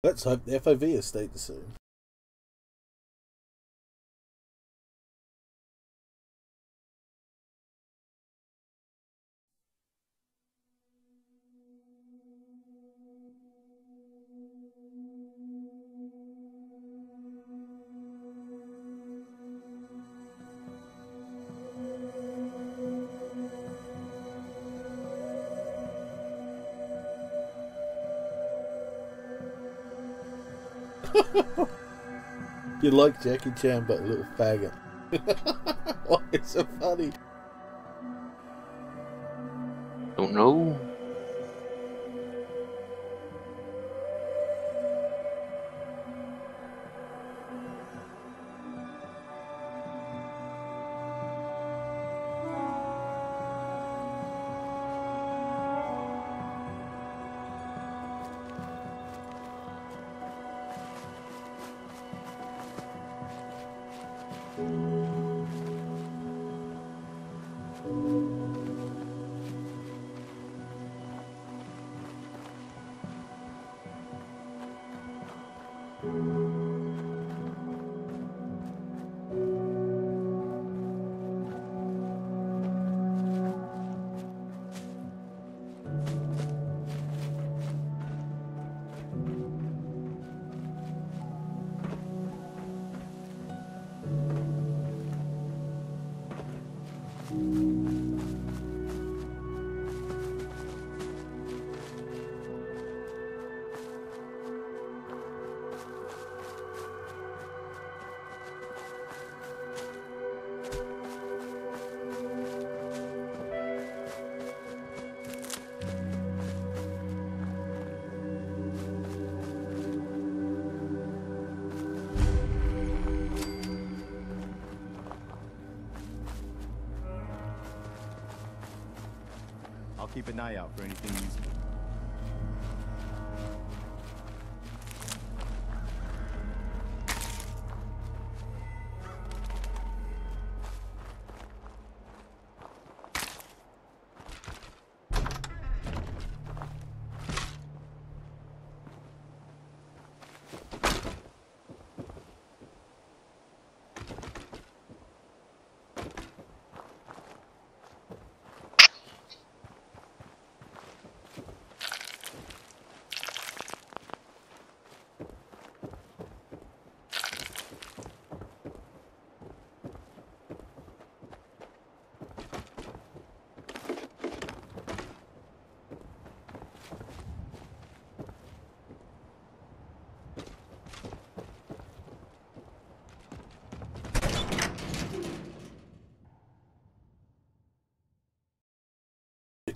Let's hope the FOV has stayed the same. You like Jackie Chan, but a little faggot. Why is so funny? Don't know. I'll keep an eye out for anything useful.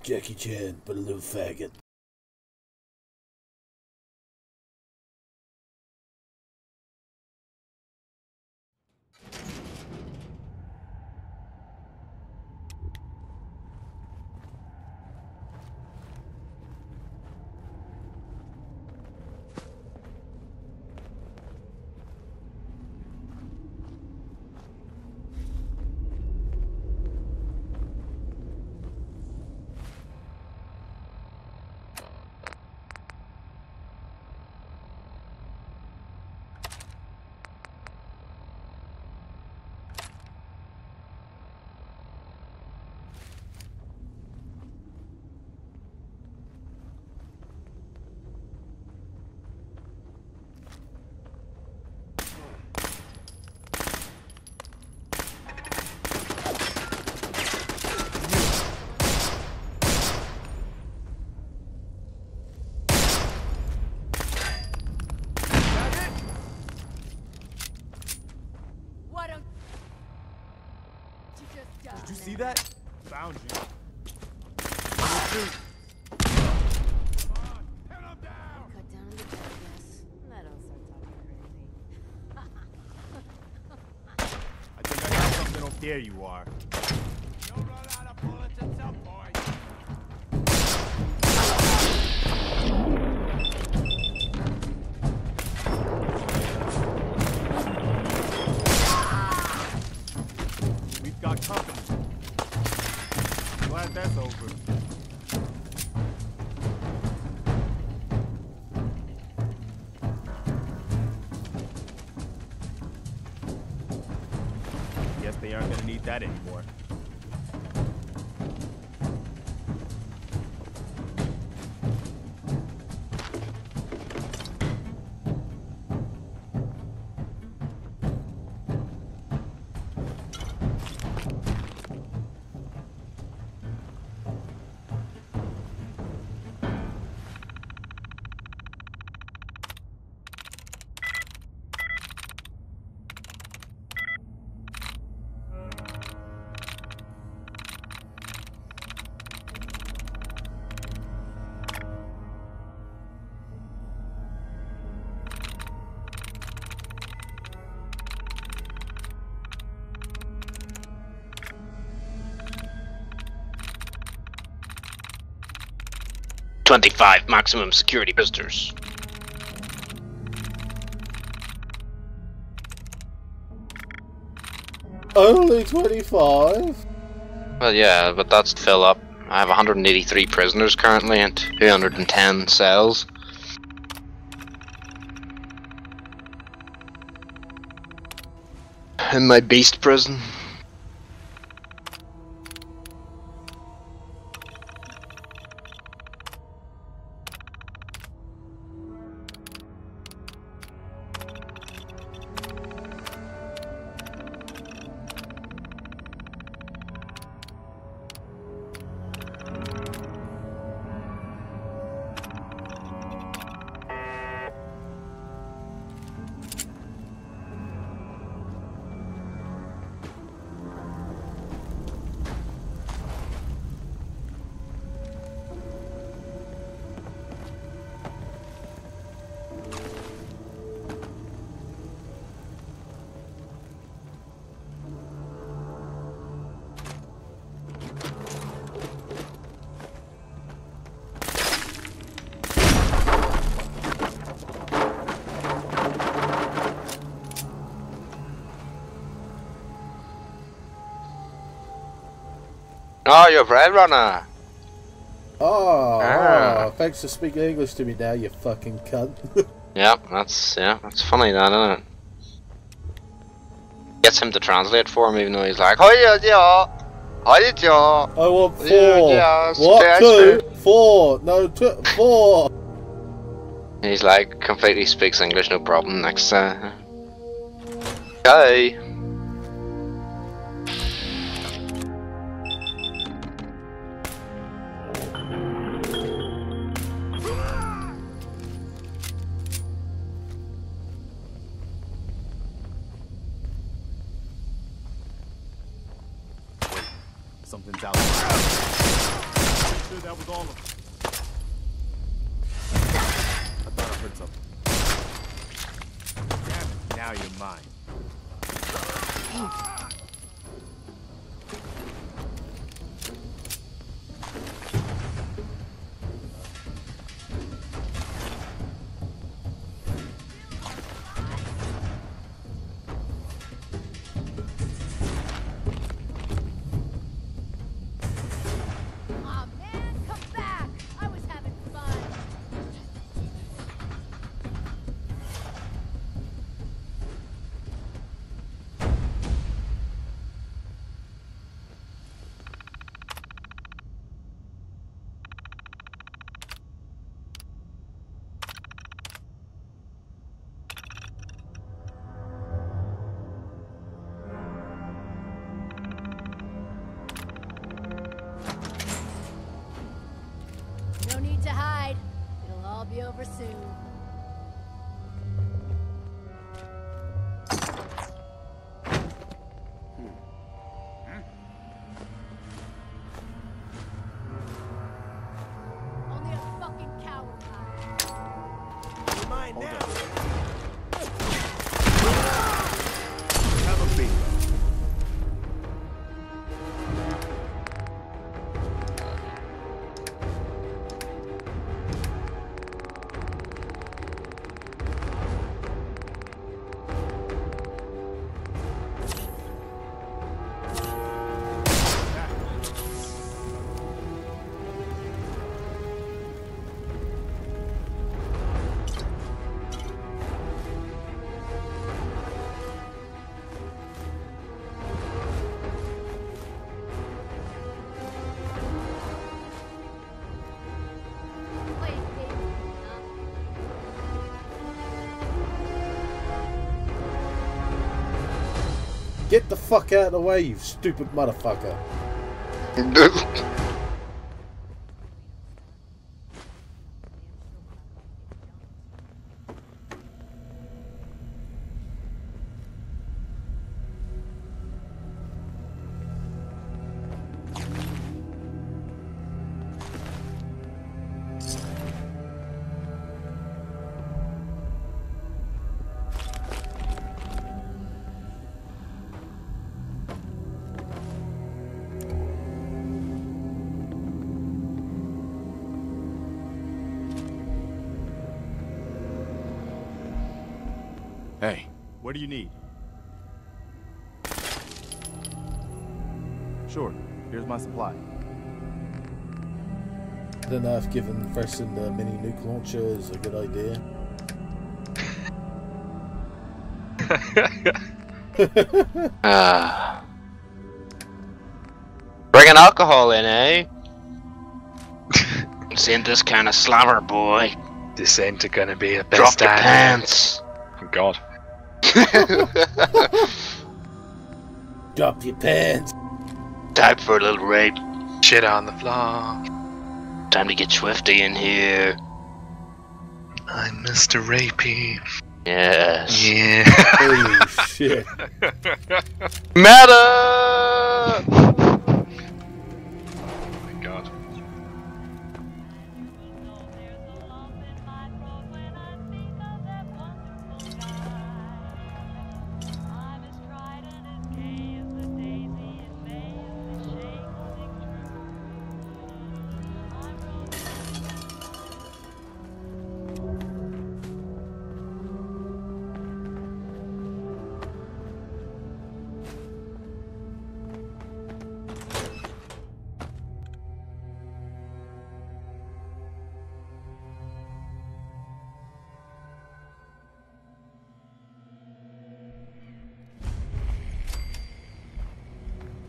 Jackie Chan, but a little faggot. Did you see that? Found you. Shoot. Cut down on the bed, yes. Now don't start talking crazy. I think I got something. Oh, there you are. You'll run out of bullets at some point. We've got company. Glad that's over. aren't gonna need that anymore. "25 maximum security prisoners." Only 25? Well, yeah, but that's to fill up. I have 183 prisoners currently and 210 cells. In my beast prison. Oh, you're a Blade Runner! Oh, thanks for speaking English to me now, you fucking cunt. Yeah, that's funny that, isn't it? Gets him to translate for him even though he's like, I want 4. Yeah, What? 2? 4. No, 2. 4. he's like, completely speaks English, no problem, next okay. Something's out there. Pretty sure that was all of them. I thought I heard something. Damn it, now you're mine. Aw, man, come back! I was having fun. No need to hide. It'll all be over soon. Only a fucking coward hides. You're mine now. Have a beat. Get the fuck out of the way, you stupid motherfucker. Hey, what do you need? Sure, here's my supply. I don't know if giving Preston the mini nuke launcher is a good idea. Bringing alcohol in, eh? This ain't this kind of slammer, boy. This ain't gonna be a Drop best your idea. pants. Oh, God. Drop your pants. Time for a little rape. Shit on the floor. Time to get swifty in here. I'm Mr. Rapey. Yes. Yeah. Holy shit. Meta! Oh my God.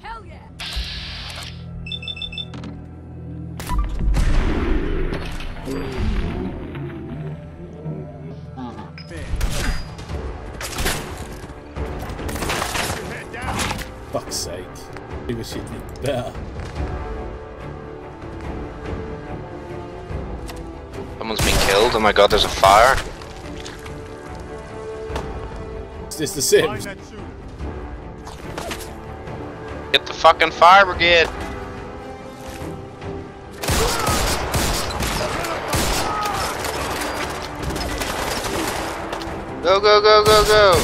Hell yeah! Head down. Fuck's sake. Maybe she'd be better. Someone's been killed. Oh my god, there's a fire. Is this the Find Sims? that shooter. Get the fucking fire brigade. Go, go, go, go, go.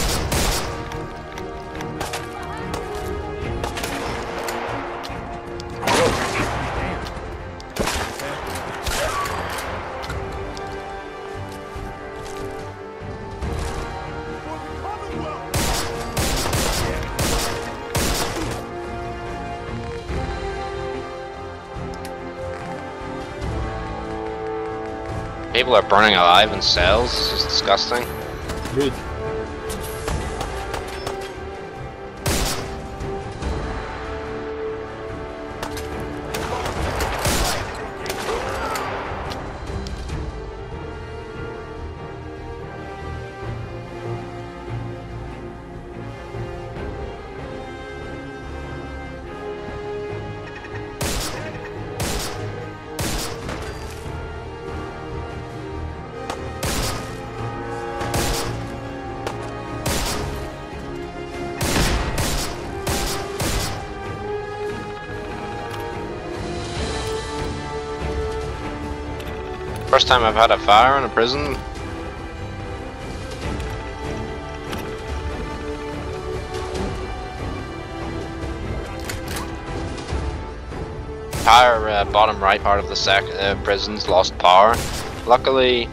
People are burning alive in cells. This is disgusting. Good. First time I've had a fire in a prison. Entire bottom right part of the prison's lost power. Luckily,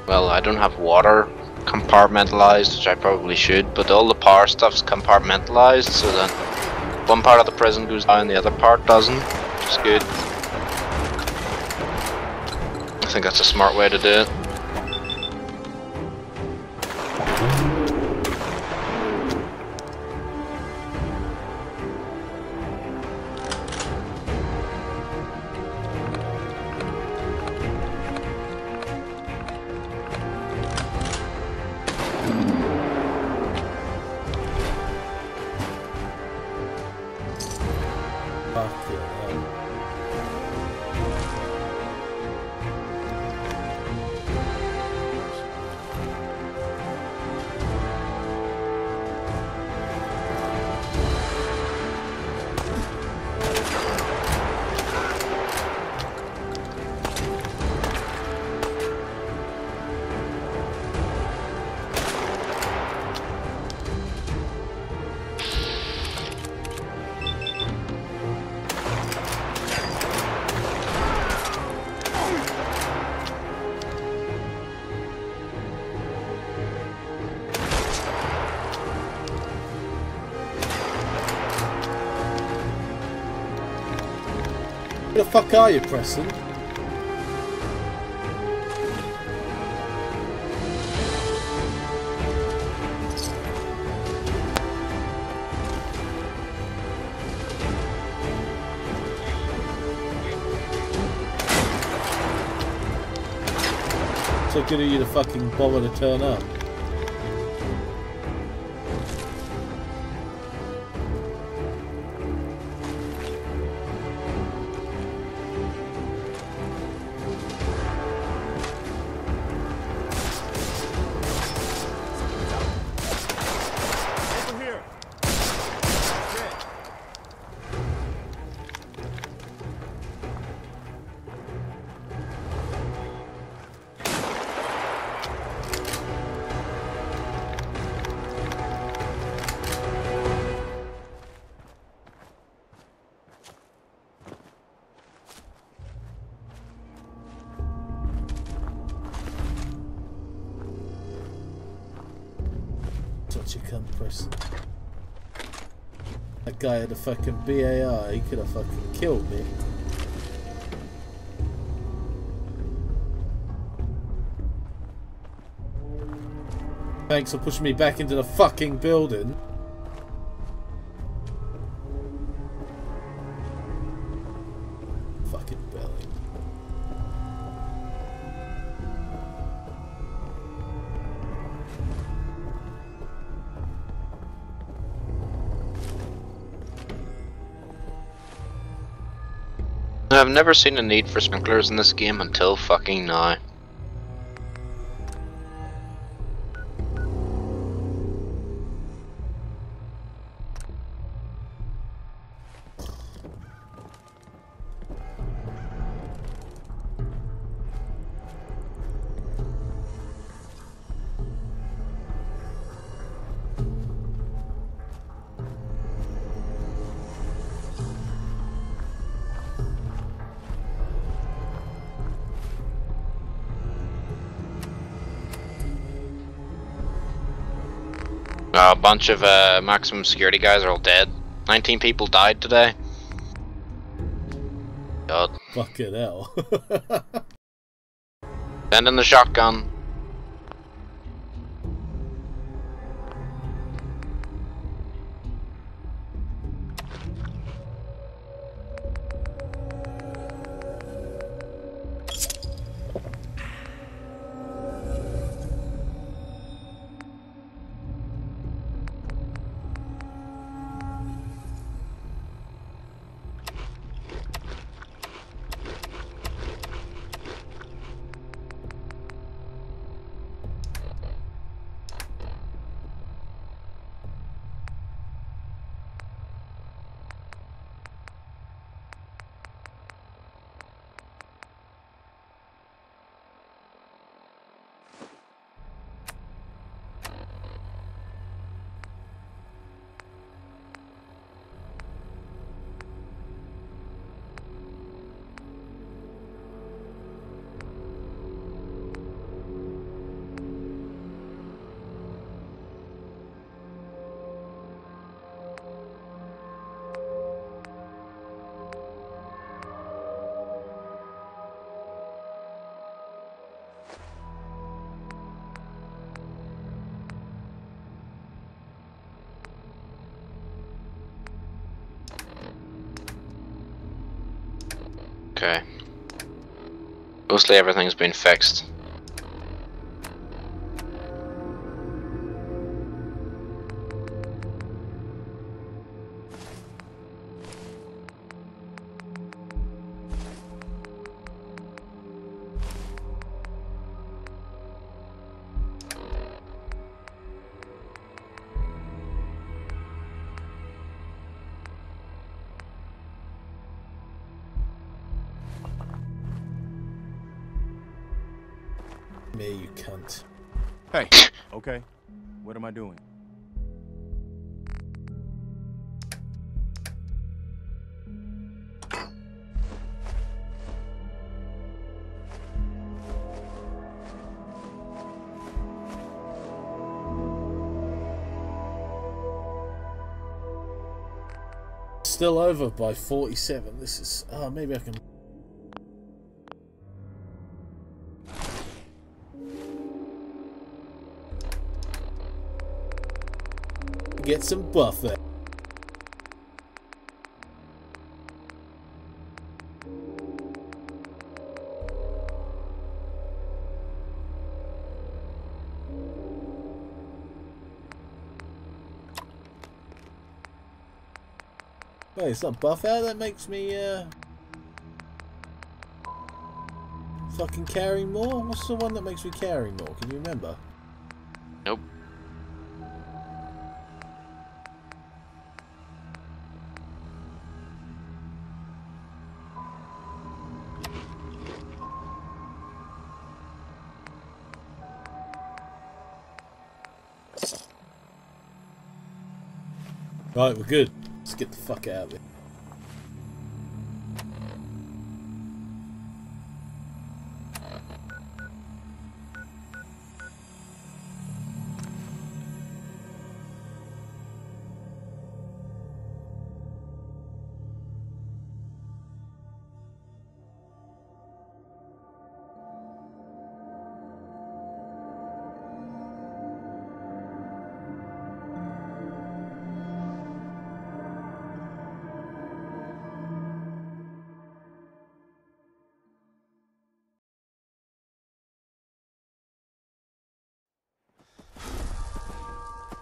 well, I don't have water compartmentalized, which I probably should, but all the power stuff's compartmentalized so that one part of the prison goes down, the other part doesn't, which is good. I think that's a smart way to do it. the fuck are you, Preston? So good of you to fucking bother to turn up. Over here. Shit. Such a cunt, Preston. That guy had a fucking BAR, he could have fucking killed me. Thanks for pushing me back into the fucking building. Fucking belly. I've never seen a need for sprinklers in this game until fucking now. A bunch of maximum security guys are all dead. 19 people died today. God. Fucking hell. Send in the shotgun. Okay. Mostly everything's been fixed. Me, you cunt. Hey. Okay. What am I doing? Still over by 47. This is... Oh, maybe I can... Get some buffet. Wait, it's not buffet that makes me fucking carry more? What's the one that makes me carry more? Can you remember? Nope. Right, we're good. Let's get the fuck out of here.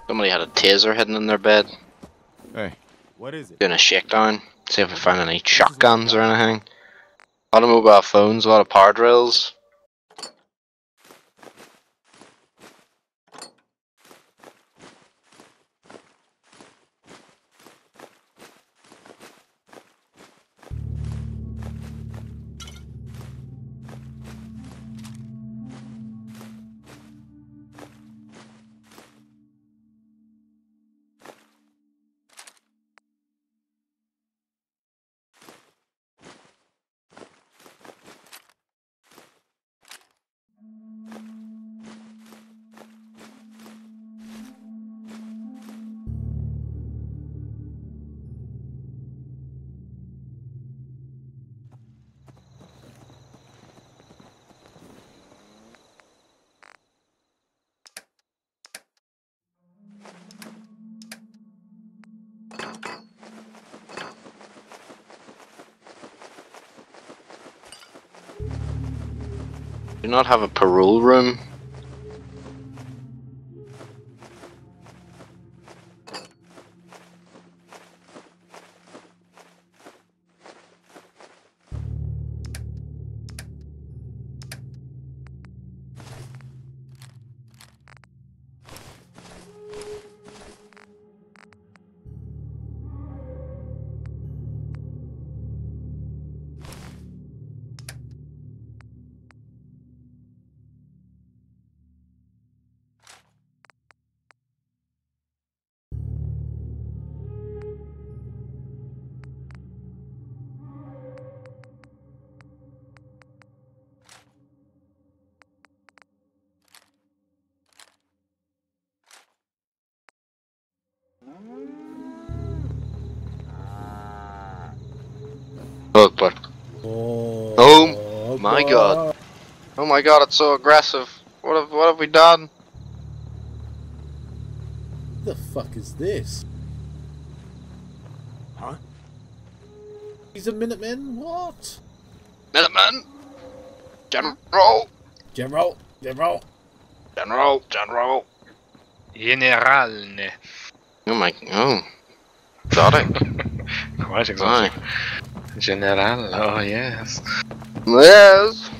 Somebody had a taser hidden in their bed. Hey, what is it? Doing a shakedown. See if we find any shotguns or anything. A lot of mobile phones, a lot of power drills. Do not have a parole room. Look, but oh my god. Oh my god, it's so aggressive. What have we done? What the fuck is this? Huh? He's a Minuteman? What? Minuteman! General! General! General! General! General! Generalne. Oh my, oh. Got it. Quite Aye. exotic. General, oh yes. Yes!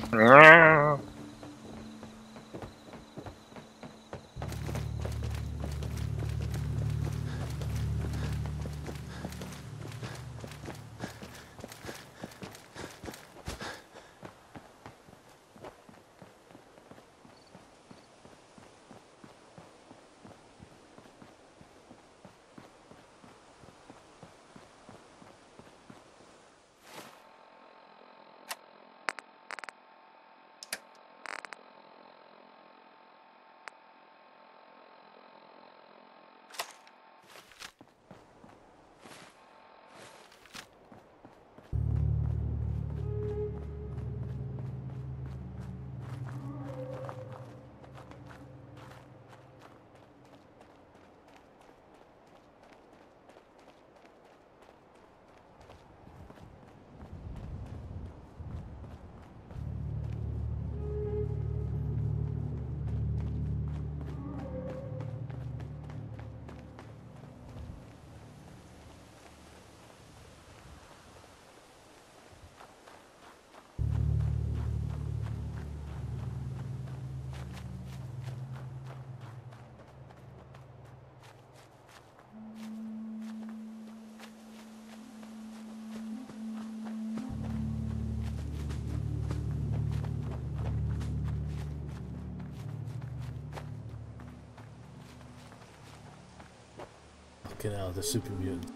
Fucking hell, the super mutant.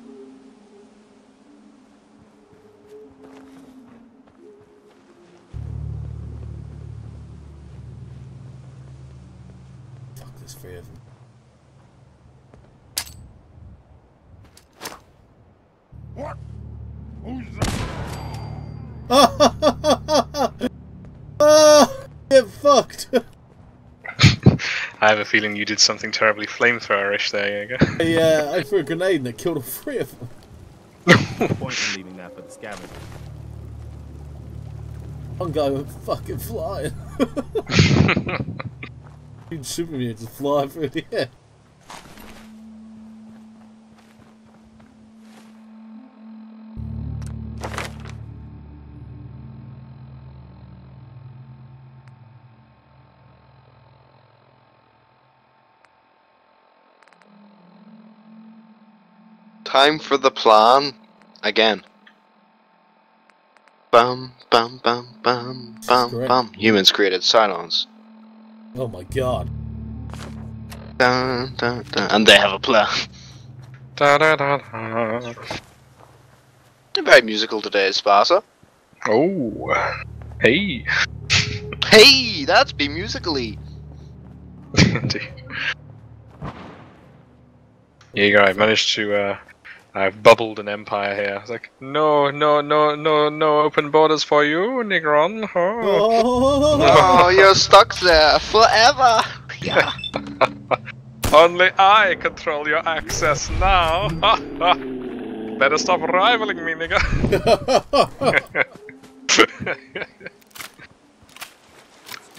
Fuck, there's 3 of them. What? Who's Ah, get fucked. I have a feeling you did something terribly flamethrowerish there, Jaeger. Yeah, I threw a grenade and it killed all 3 of them. point in leaving that for the scavenger? One guy went fucking flying. Huge super mutants flying through the air. Time for the plan again. Bum bum bum bum bum Correct. bum. Humans created silence. Oh my god. Dun, dun, dun. And they have a plan. Da, da, da, da. Very musical today, Sparsa. Oh, hey. Hey, that's be musically. Jaeger, I managed to, I've bubbled an empire here. I was like, no, no, no, no, no open borders for you, Negron. Oh. Oh, you're stuck there forever. Yeah. Only I control your access now. Better stop rivaling me, nigga.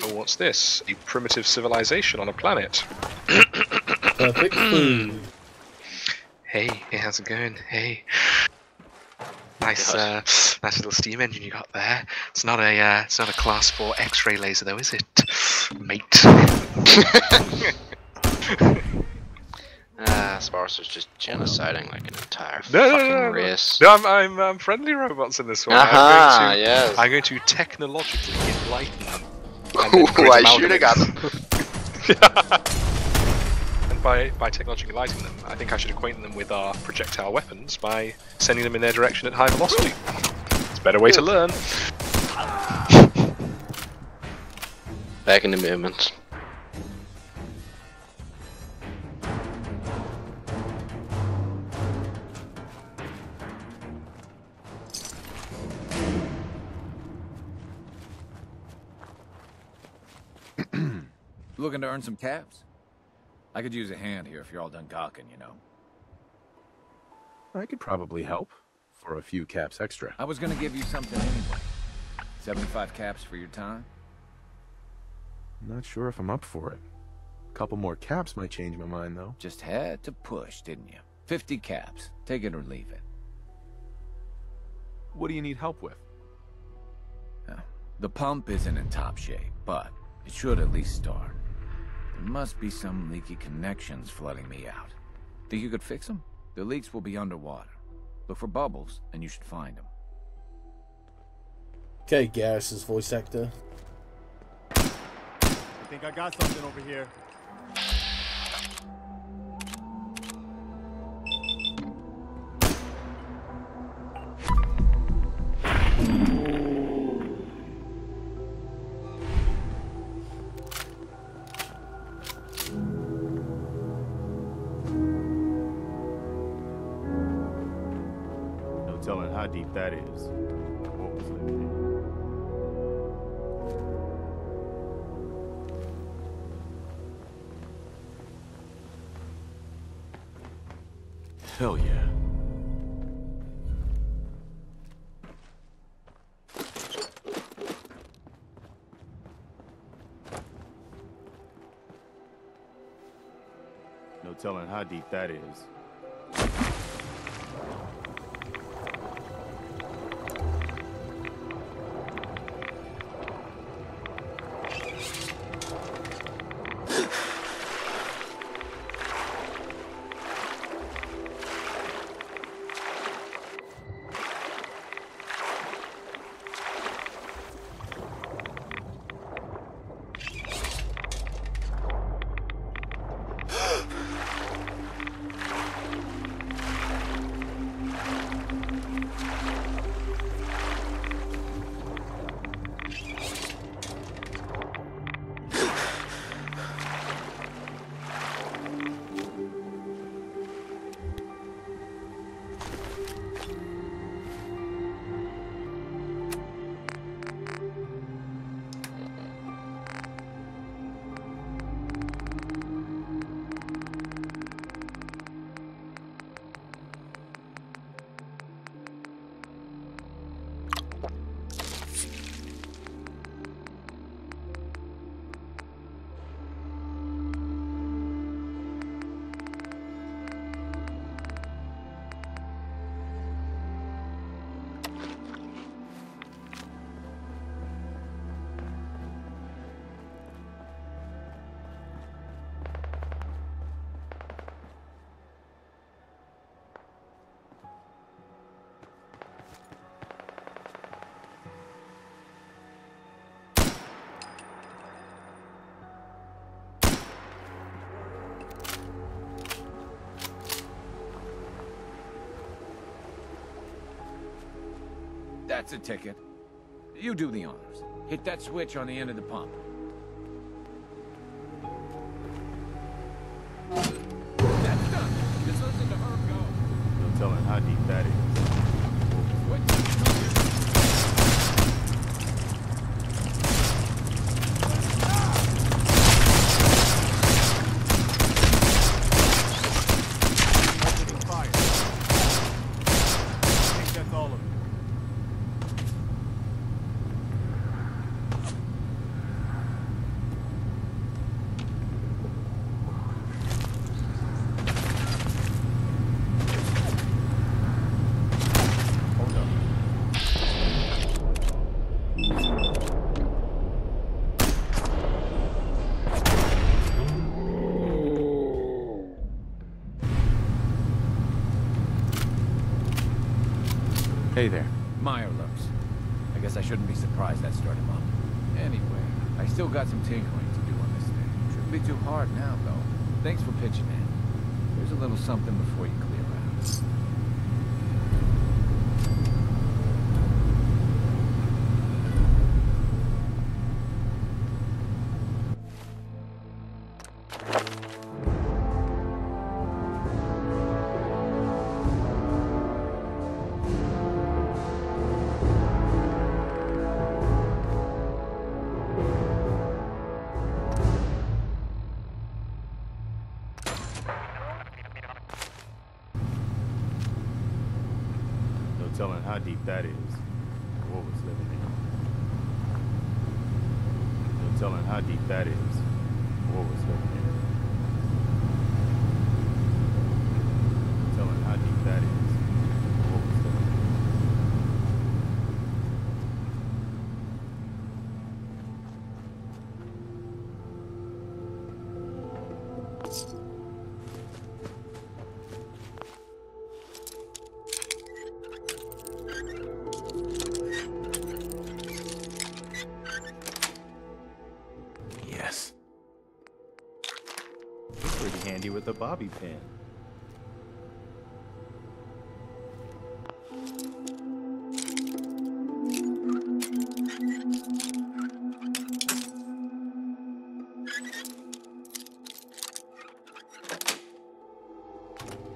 Oh, what's this? A primitive civilization on a planet. Perfect food. Hey, how's it going? Hey. Nice, nice little steam engine you got there. It's not a class 4 X-ray laser though, is it, mate? Sparsa's just genociding like an entire No, fucking race. No, I'm friendly robots in this one. Aha, I'm yes. going to technologically enlighten them. Ooh, I should have got them. And by technologically enlightening them, I think I should acquaint them with our projectile weapons by sending them in their direction at high velocity. It's a better way to learn. Back into movement. Looking to earn some caps? I could use a hand here if you're all done gawking, you know. I could probably help for a few caps extra. I was gonna give you something anyway. 75 caps for your time? Not sure if I'm up for it. A couple more caps might change my mind, though. Just had to push, didn't you? 50 caps. Take it or leave it. What do you need help with? The pump isn't in top shape, but it should at least start. There must be some leaky connections flooding me out. Think you could fix them? The leaks will be underwater. Look for bubbles, and you should find them. Okay, Garrus's voice actor. I think I got something over here. No telling how deep that is. What was living in? Hell yeah. No telling how deep that is. That's a ticket. You do the honors. Hit that switch on the end of the pump. That's done. Just listen to her go. No telling how deep that is. Opening fire. I think that's all of it. Hey there. Meyer looks. I guess I shouldn't be surprised that started him up. Anyway, I still got some tinkering to do on this thing. Shouldn't be too hard now, though. Thanks for pitching in. Here's a little something before you clear out. No telling how deep that is. What was living in. No telling how deep that is. What was living in. No telling how deep that is. What was living in. Yes. It's pretty handy with a bobby pin.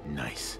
Nice.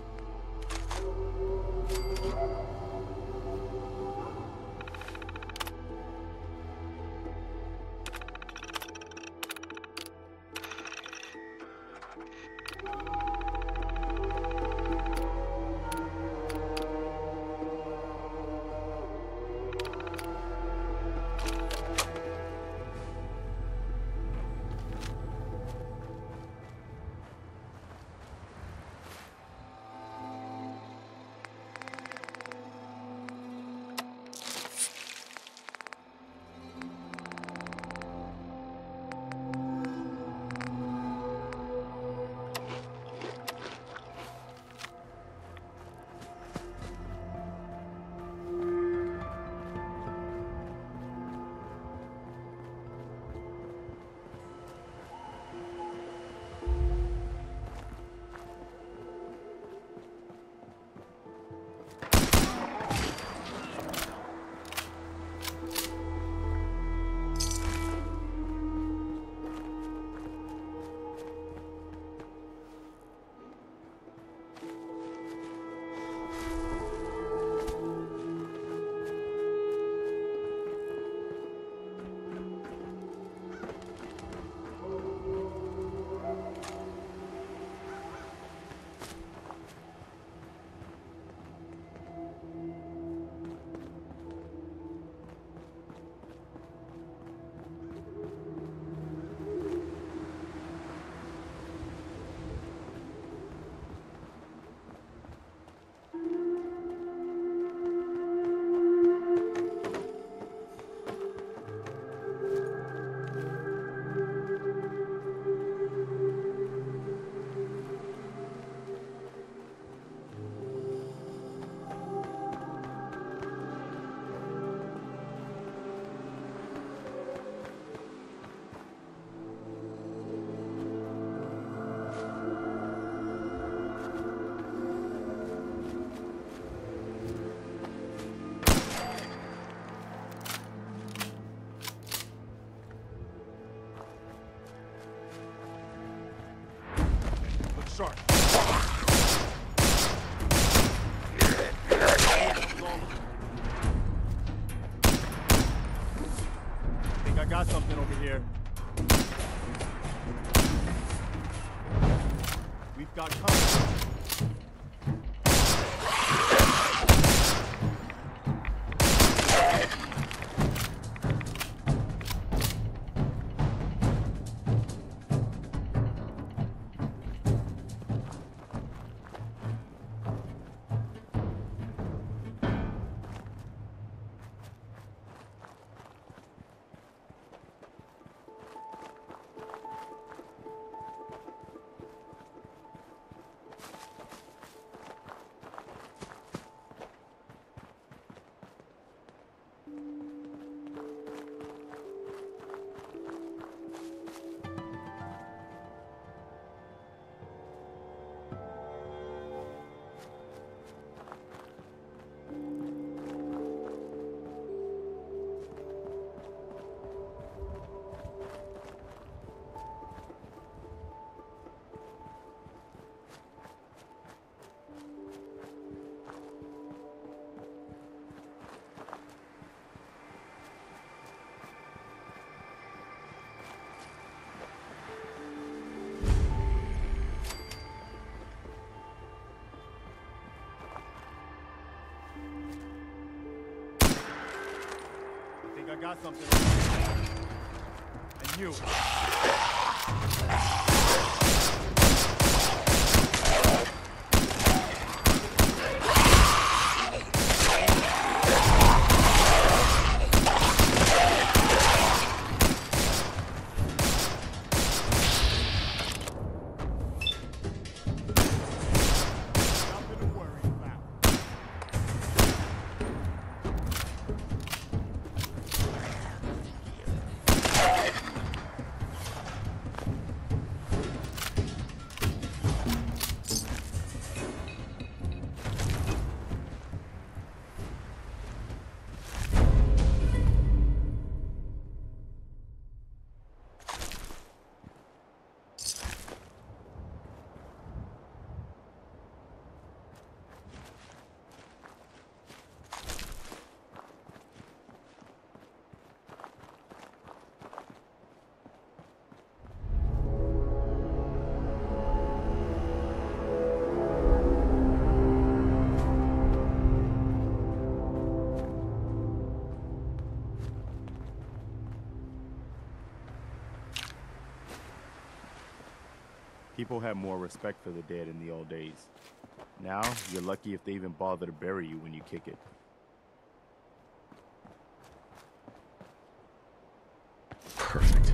shark. I think I got something over here. We've got company. I got something. And you. People had more respect for the dead in the old days. Now, you're lucky if they even bother to bury you when you kick it. Perfect.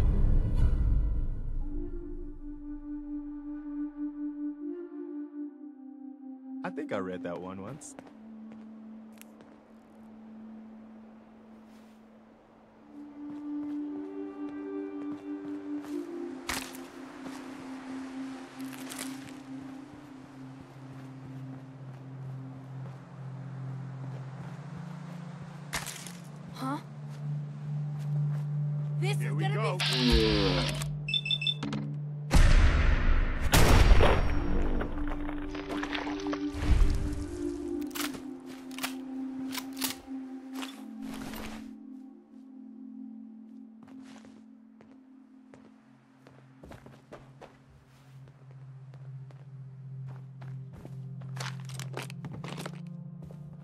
I think I read that one once. Huh? This Here is we gonna go. be.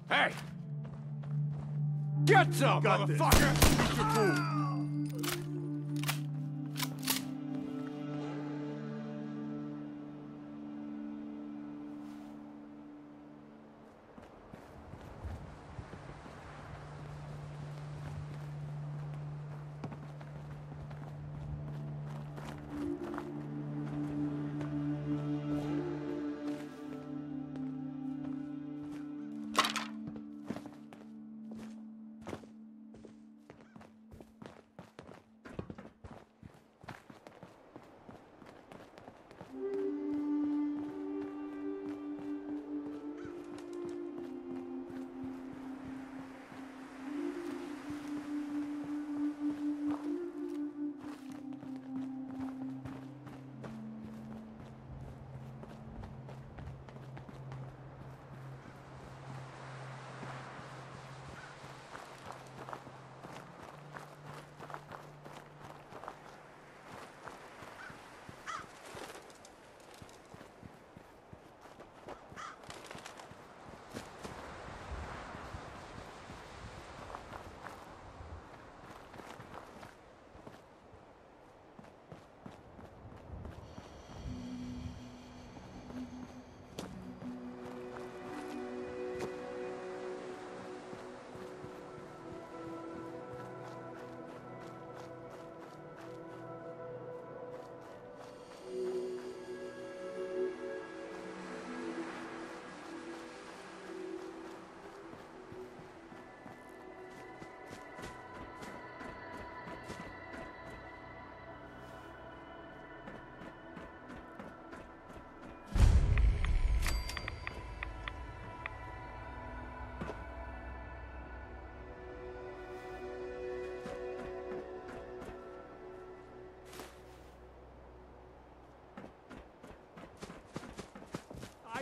Hey! Get some, motherfucker! Eat your food.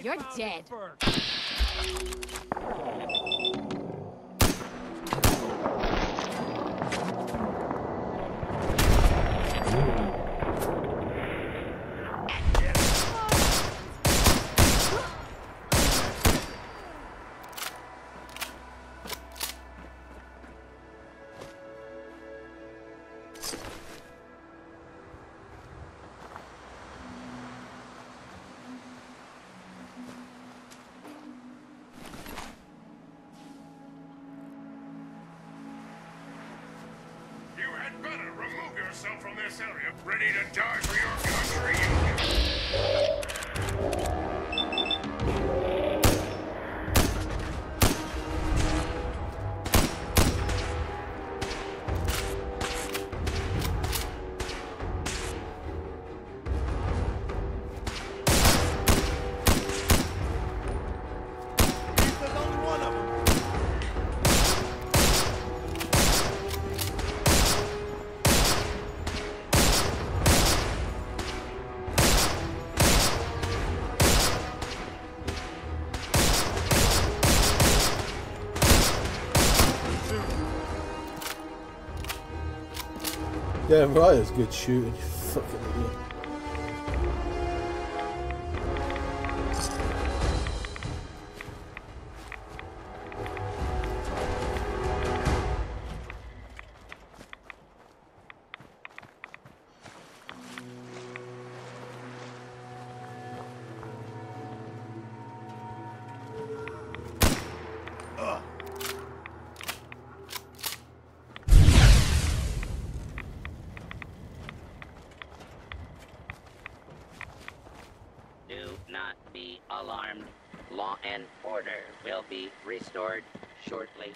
You're dead. You had better remove yourself from this area. Ready to die for your country, you There's only one of them. Damn right, it's good shooting, you fucking idiot. Do not be alarmed. Law and order will be restored shortly.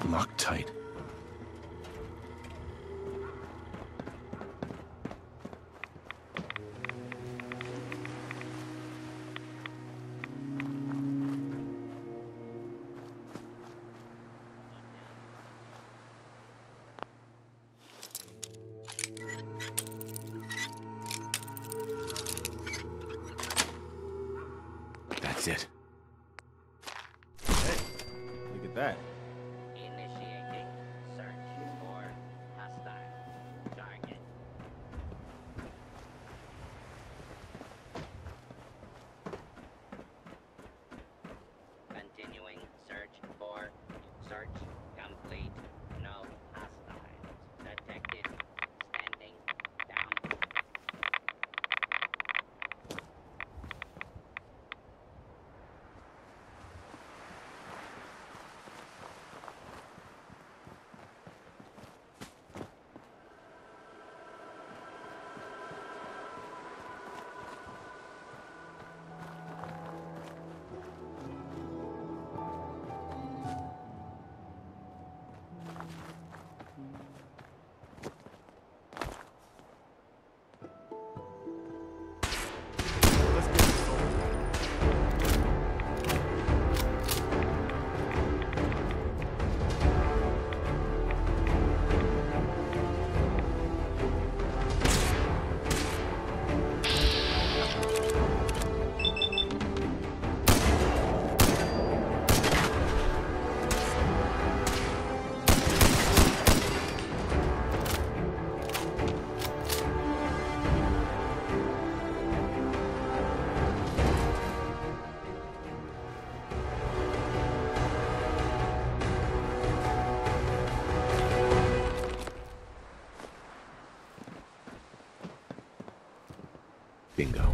Lock tight. That's it. Hey, look at that. Initiating search for hostile target. Continuing search complete. No hostiles detected. Standing down. Let's get this over with. Bingo.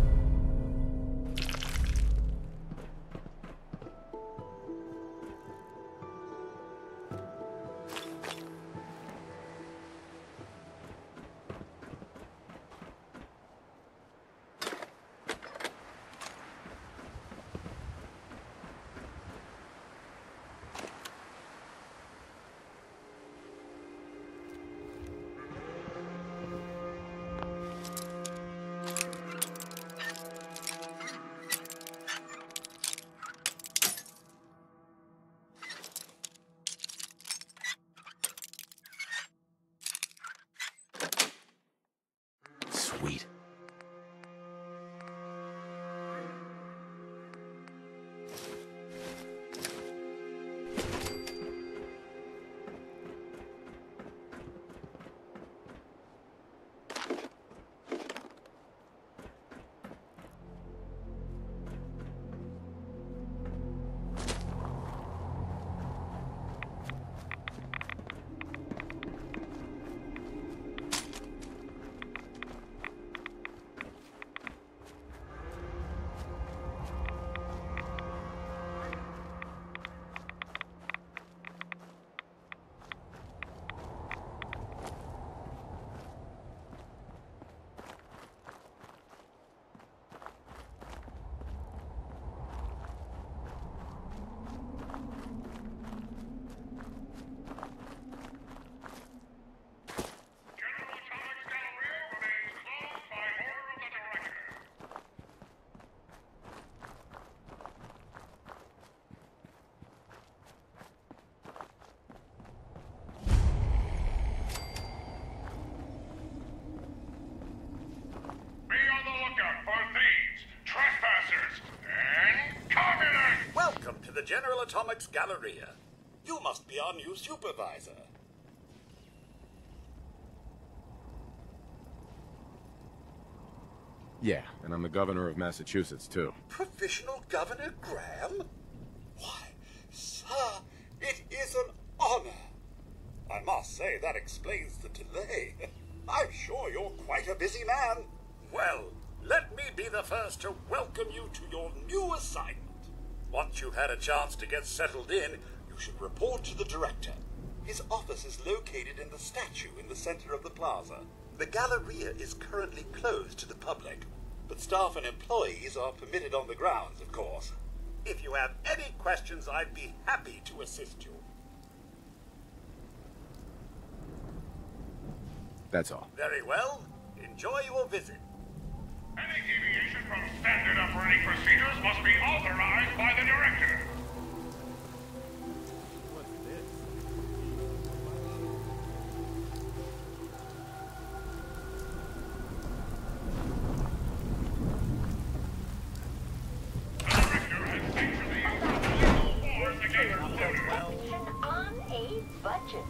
Teleatomics Galleria. You must be our new supervisor. Yeah, and I'm the governor of Massachusetts, too. Provisional Governor Graham? Why, sir, it is an honor. I must say that explains the delay. I'm sure you're quite a busy man. Well, let me be the first to welcome you to your new assignment. Once you've had a chance to get settled in, you should report to the director. His office is located in the statue in the center of the plaza. The Galleria is currently closed to the public, but staff and employees are permitted on the grounds, of course. If you have any questions, I'd be happy to assist you. That's all. Very well. Enjoy your visit. Any deviation from standard operating procedures must be authorized by the director. On a budget.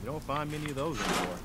You don't find many of those anymore.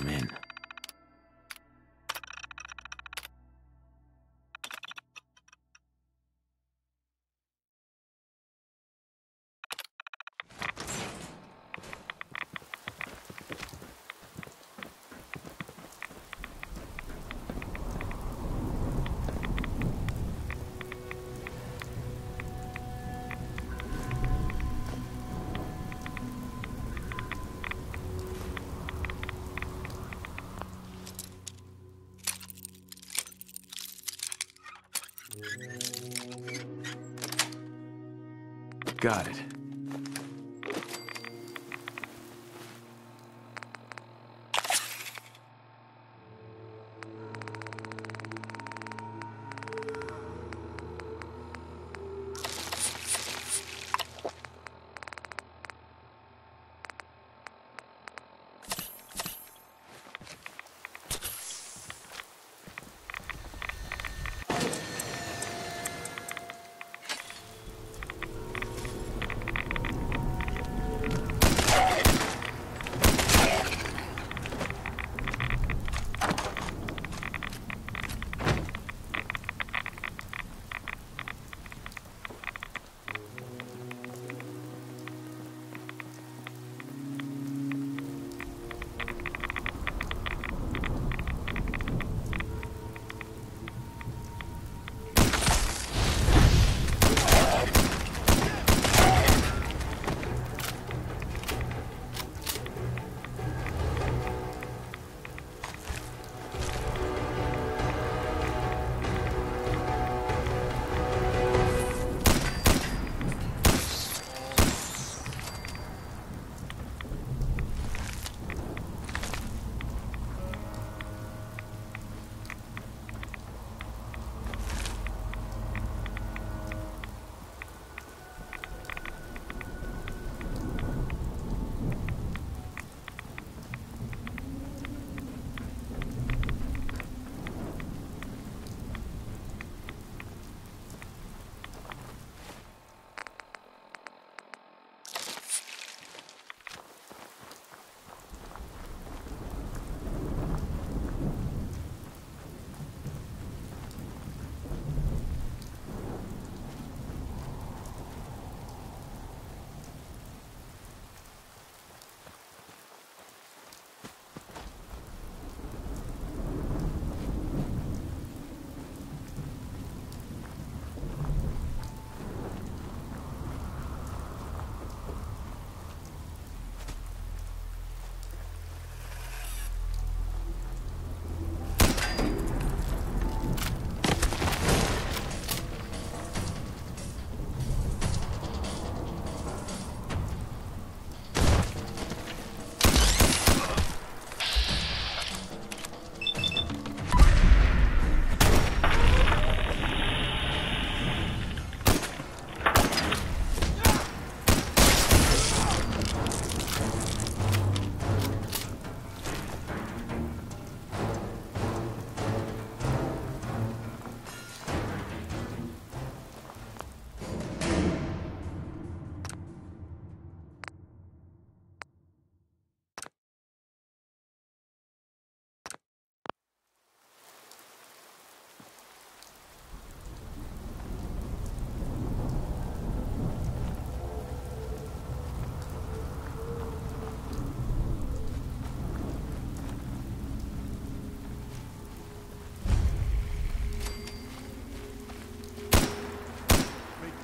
I'm in. Got it.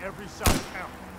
Every shot counts.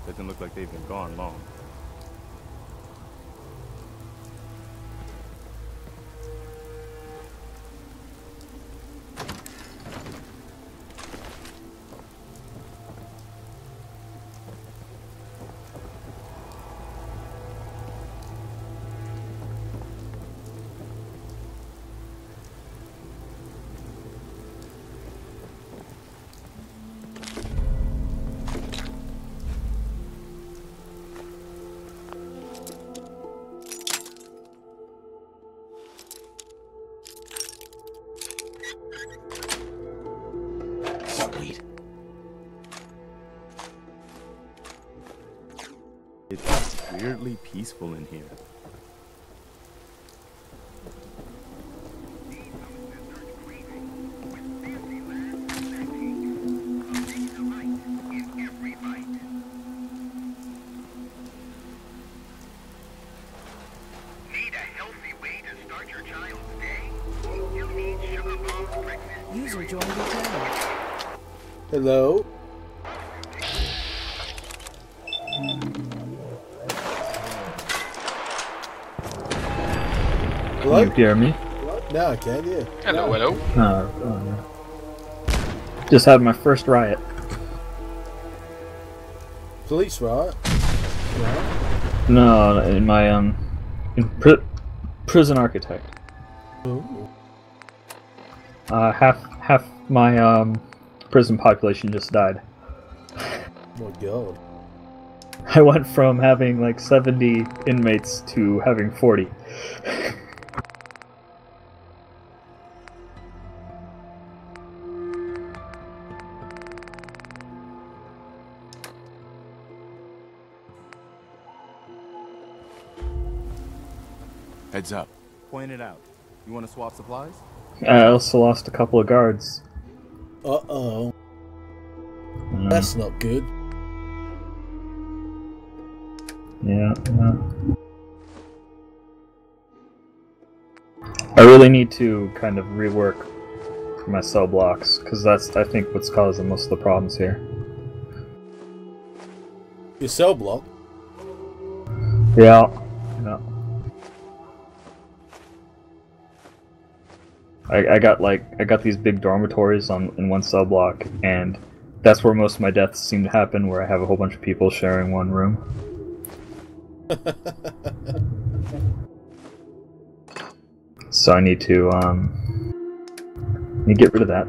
Doesn't look like they've been gone long. It's weirdly peaceful in here. User joined your channel. Hello? Can you hear me? No, I can, yeah. Hello, hello. Oh, just had my first riot. Police riot? No, in my prison architect. Ooh. Half my prison population just died. Oh my god. I went from having like 70 inmates to having 40. Heads up. Point it out. You want to swap supplies? I also lost a couple of guards. Uh-oh. That's not good. Yeah. I really need to kind of rework my cell blocks, because that's, I think, what's causing most of the problems here. Your cell block? Yeah. I got these big dormitories in one cell block, and that's where most of my deaths seem to happen, where I have a whole bunch of people sharing one room. So I need to get rid of that.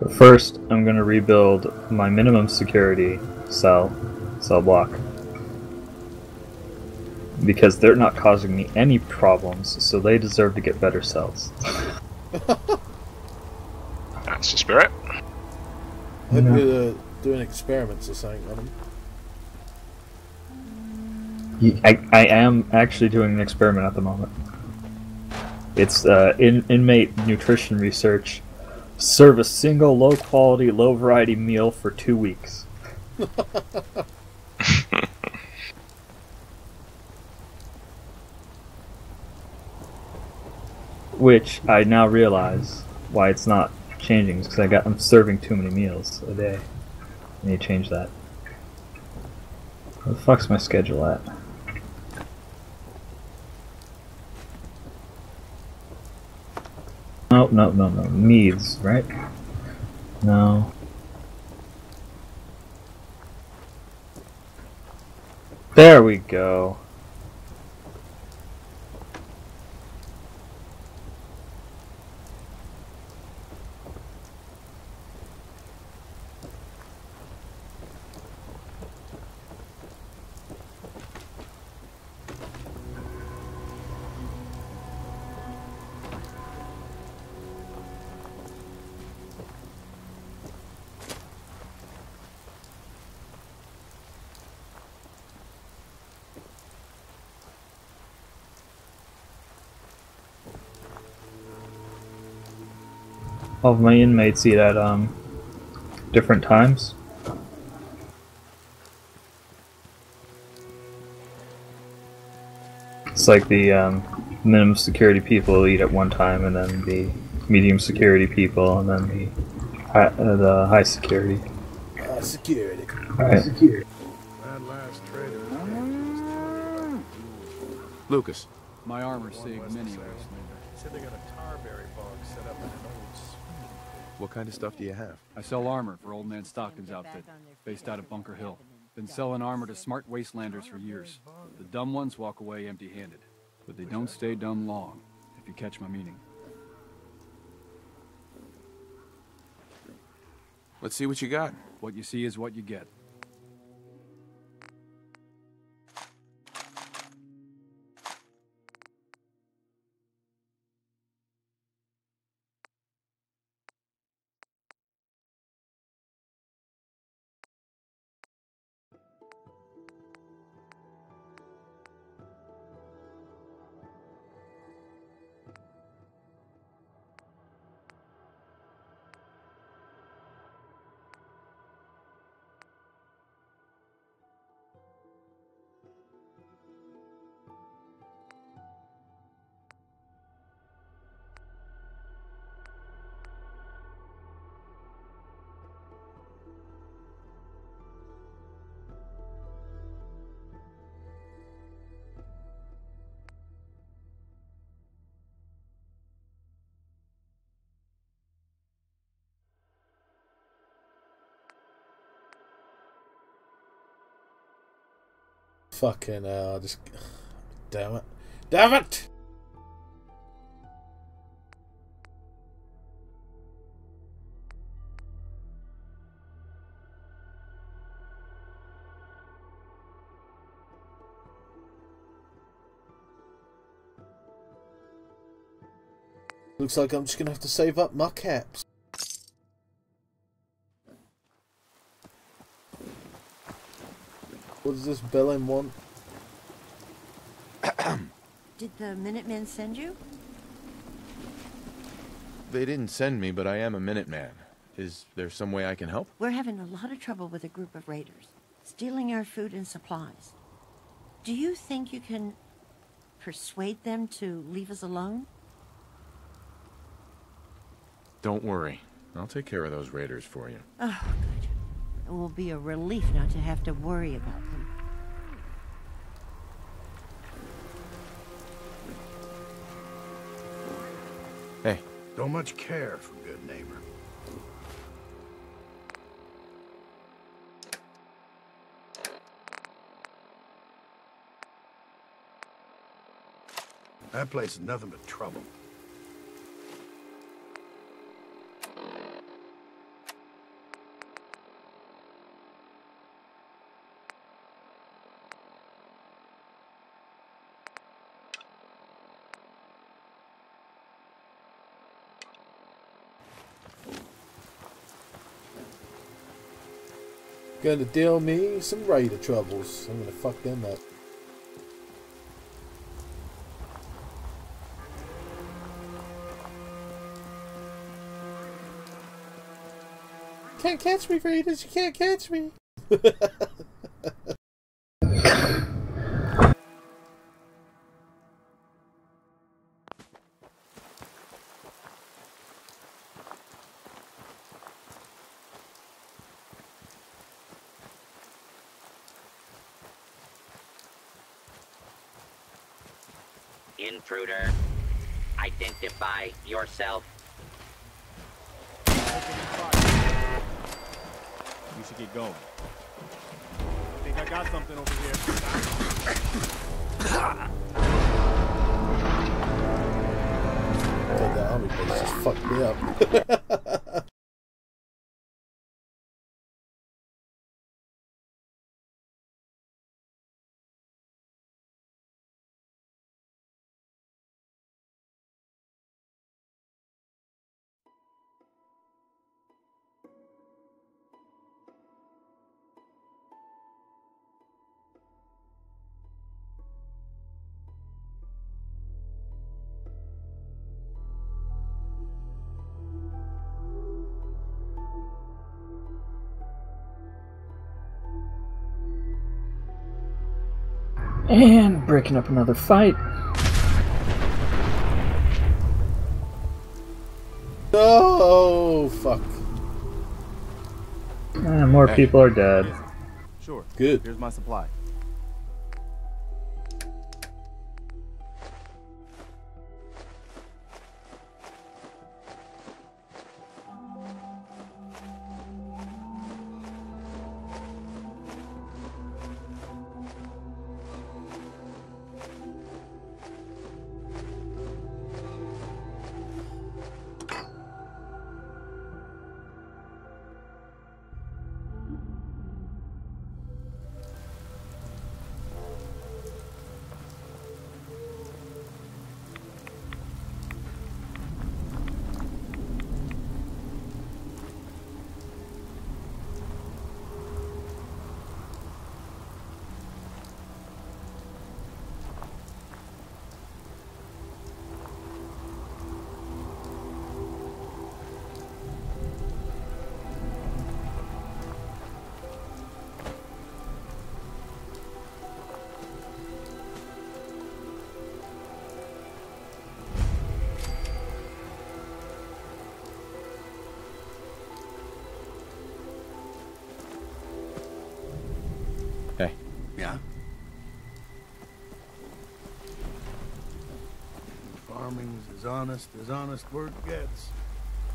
But first, I'm going to rebuild my minimum security cell block. Because they're not causing me any problems, so they deserve to get better cells. That's the spirit. Maybe you're doing experiments or something on them. I am actually doing an experiment at the moment. It's inmate nutrition research. Serve a single low-quality, low-variety meal for 2 weeks. Which I now realize why it's not changing, is because I'm serving too many meals a day. I need to change that. Where the fuck's my schedule at? No. Needs, right? No. There we go. All of my inmates eat at different times. It's like the minimum security people eat at one time, and then the medium security people, and then the high security. Security. Right. That last trader Lucas. My armor saved many a wastelander. Said they got a tarberry bog set up in an old swing. What kind of stuff do you have? I sell armor for Old Man Stockton's outfit, based out of Bunker Hill. Been selling armor to smart wastelanders for years. The dumb ones walk away empty-handed, but they don't stay dumb long, if you catch my meaning. Let's see what you got. What you see is what you get. Fucking hell, I just... Damn it. Damn it! Looks like I'm just gonna have to save up my caps. What does this bellend want? Did the Minutemen send you? They didn't send me, but I am a Minuteman. Is there some way I can help? We're having a lot of trouble with a group of raiders, stealing our food and supplies. Do you think you can persuade them to leave us alone? Don't worry. I'll take care of those raiders for you. Oh, good. It will be a relief not to have to worry about them. Hey. Don't much care for good neighbor. That place is nothing but trouble. Gonna deal me some raider troubles. I'm gonna fuck them up. Can't catch me, raiders. You can't catch me. Intruder, identify yourself. We should get going. I think I got something over here. The army base just fucked me up. And breaking up another fight. Oh, fuck. And more people are dead. Sure. Good. Here's my supply. Hey. Yeah? Farming's as honest work gets.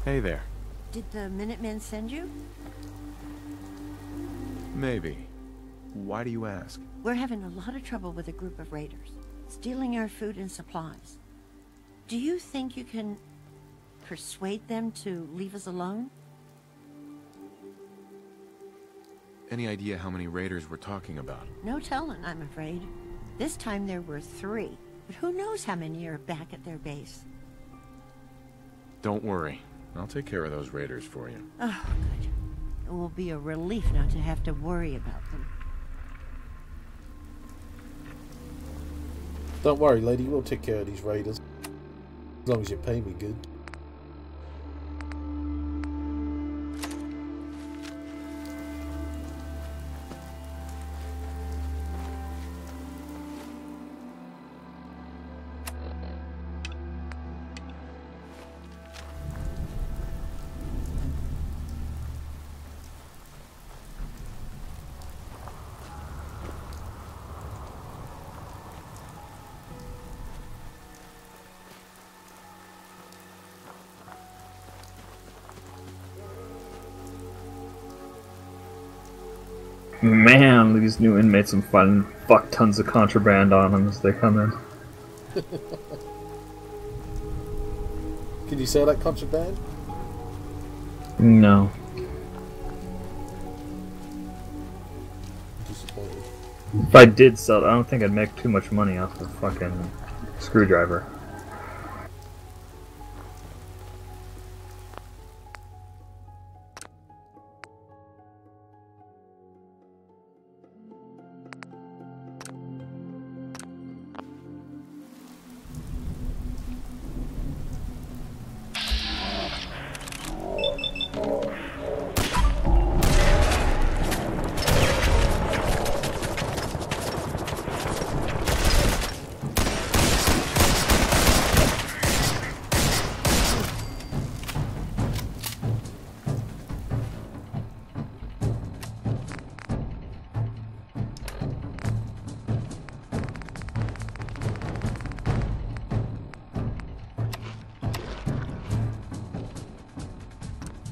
Hey there. Did the Minutemen send you? Maybe. Why do you ask? We're having a lot of trouble with a group of raiders, stealing our food and supplies. Do you think you can persuade them to leave us alone? Any idea how many raiders we're talking about? No telling, I'm afraid. This time there were 3, but who knows how many are back at their base. Don't worry. I'll take care of those raiders for you. Oh, good. It will be a relief not to have to worry about them. Don't worry, lady. We'll take care of these raiders. As long as you pay me good. Man, these new inmates have fun fuck tons of contraband on them as they come in. Can you sell that contraband? No. Disappointed. If I did sell it, I don't think I'd make too much money off the fucking screwdriver.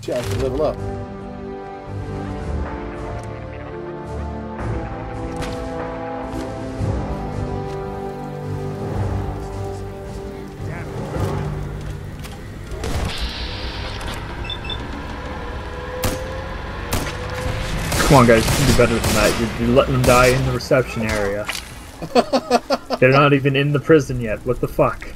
Chance to level up. Come on, guys, you can do better than that. You're letting them die in the reception area. They're not even in the prison yet. What the fuck?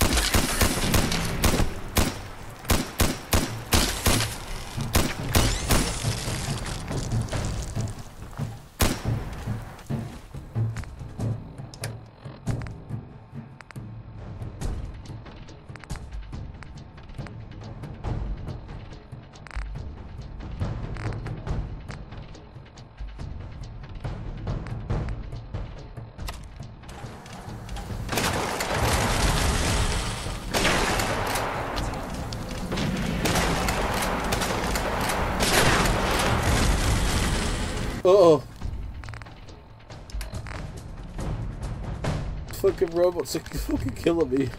Oh. Fucking robots are fucking killing me.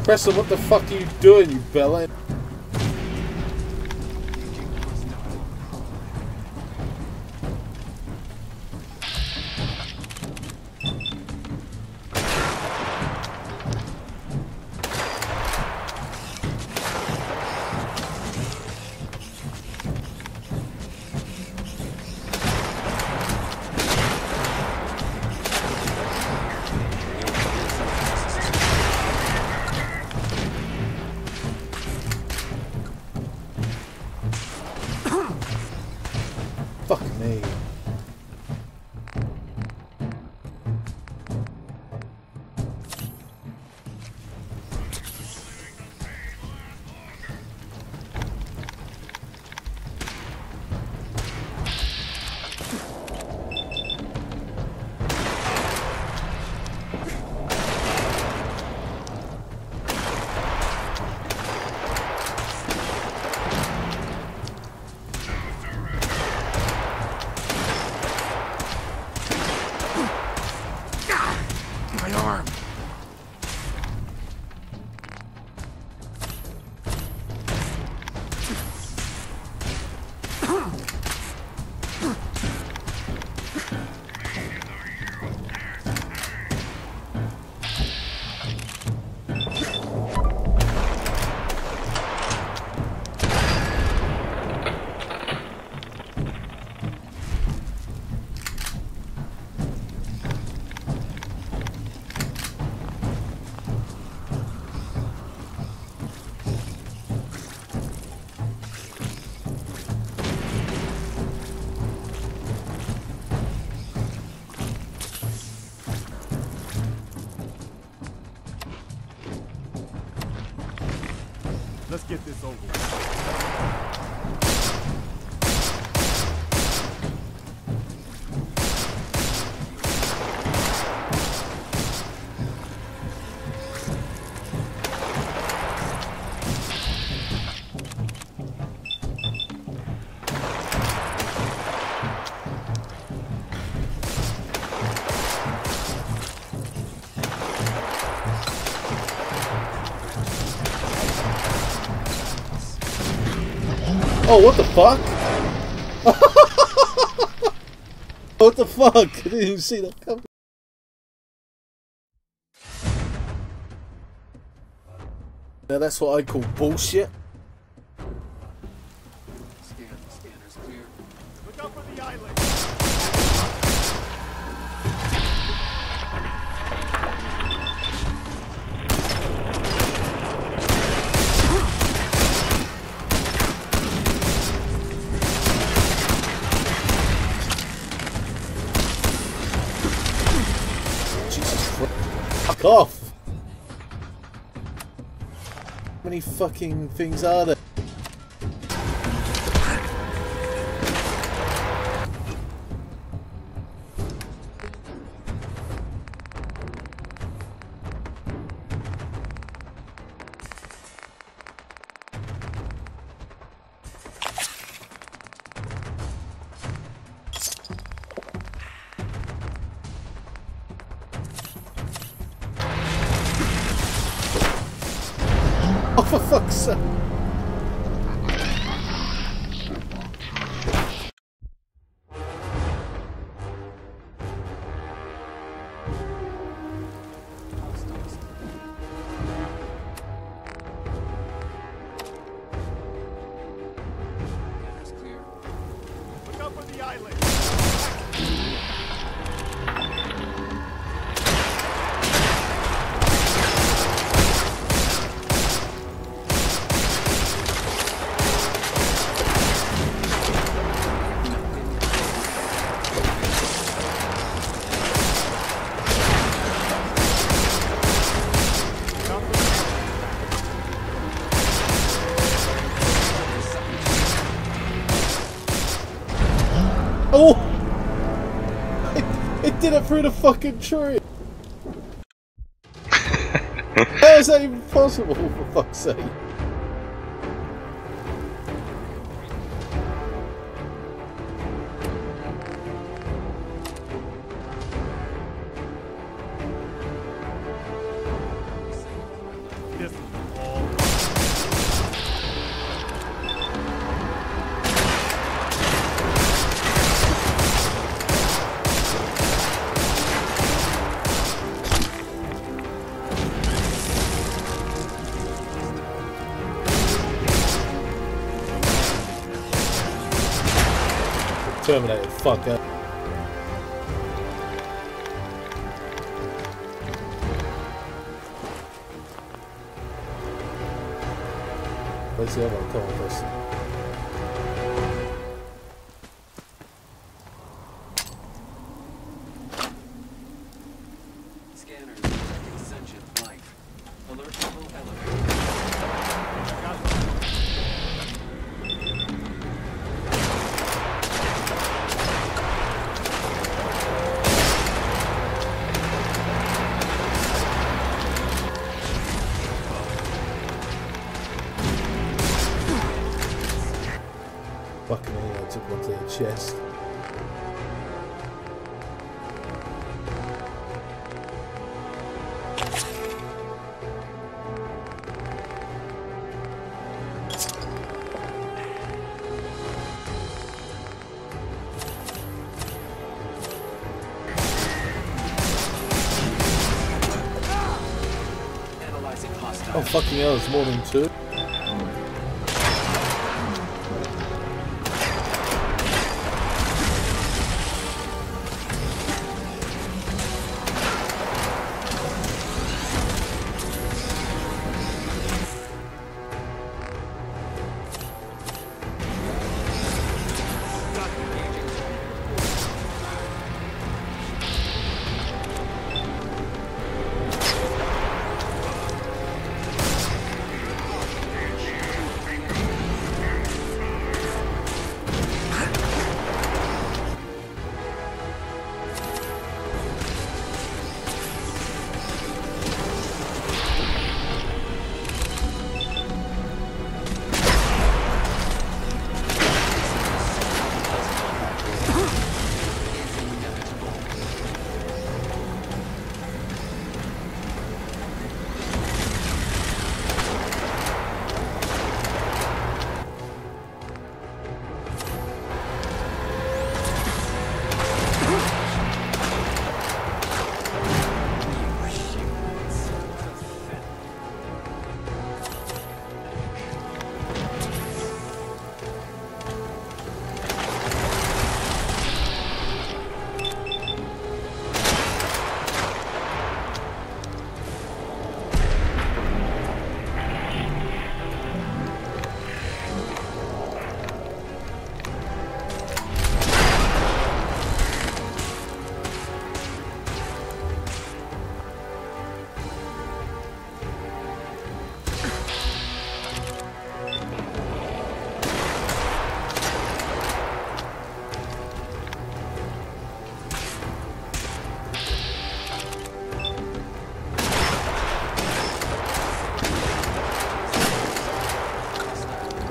Preston, what the fuck are you doing, you bellend? Fuck me. My arm. Let's get this over with. Oh, what the fuck? What the fuck? I didn't even see that coming. Now that's what I call bullshit. Scanner's clear. Look out for the island. Fuck off! How many fucking things are there? Oh, for fuck's sake! Scanner's clear. Look out for the island. it through the fucking tree. How is that even possible, for fuck's sake? Terminated, fuck up. Where's the other one? Come on, Chris. Scanner detecting sentient life. Alert level elevated. Fucking hell, I took one to the chest. Oh fucking hell, it's more than two.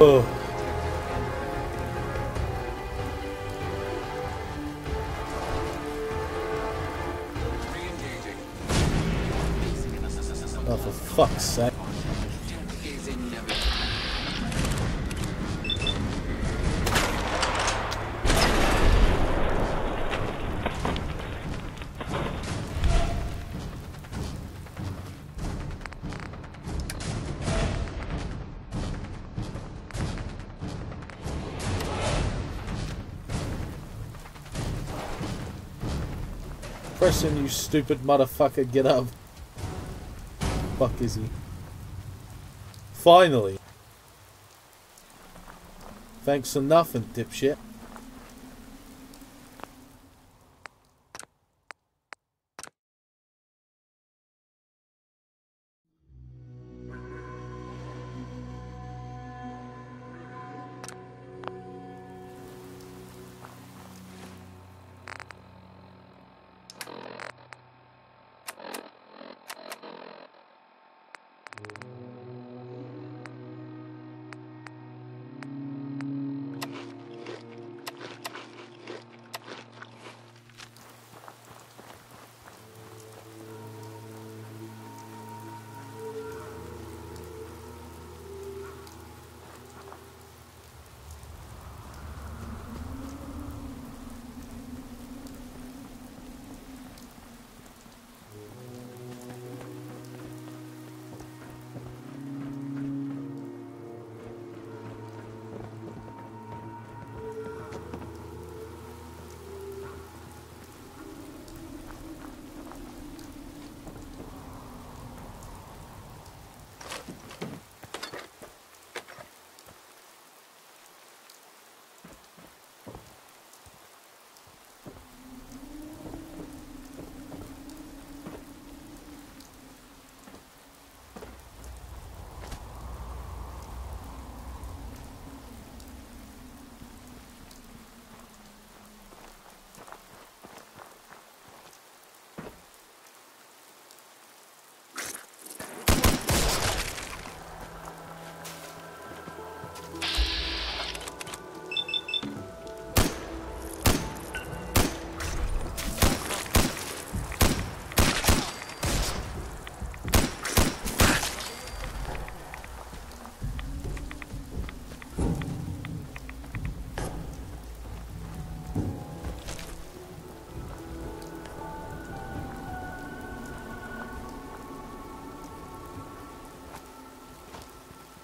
Oh. Oh, for fuck's sake. Preston, you stupid motherfucker, get up. Fuck is he? Finally. Thanks for nothing, dipshit.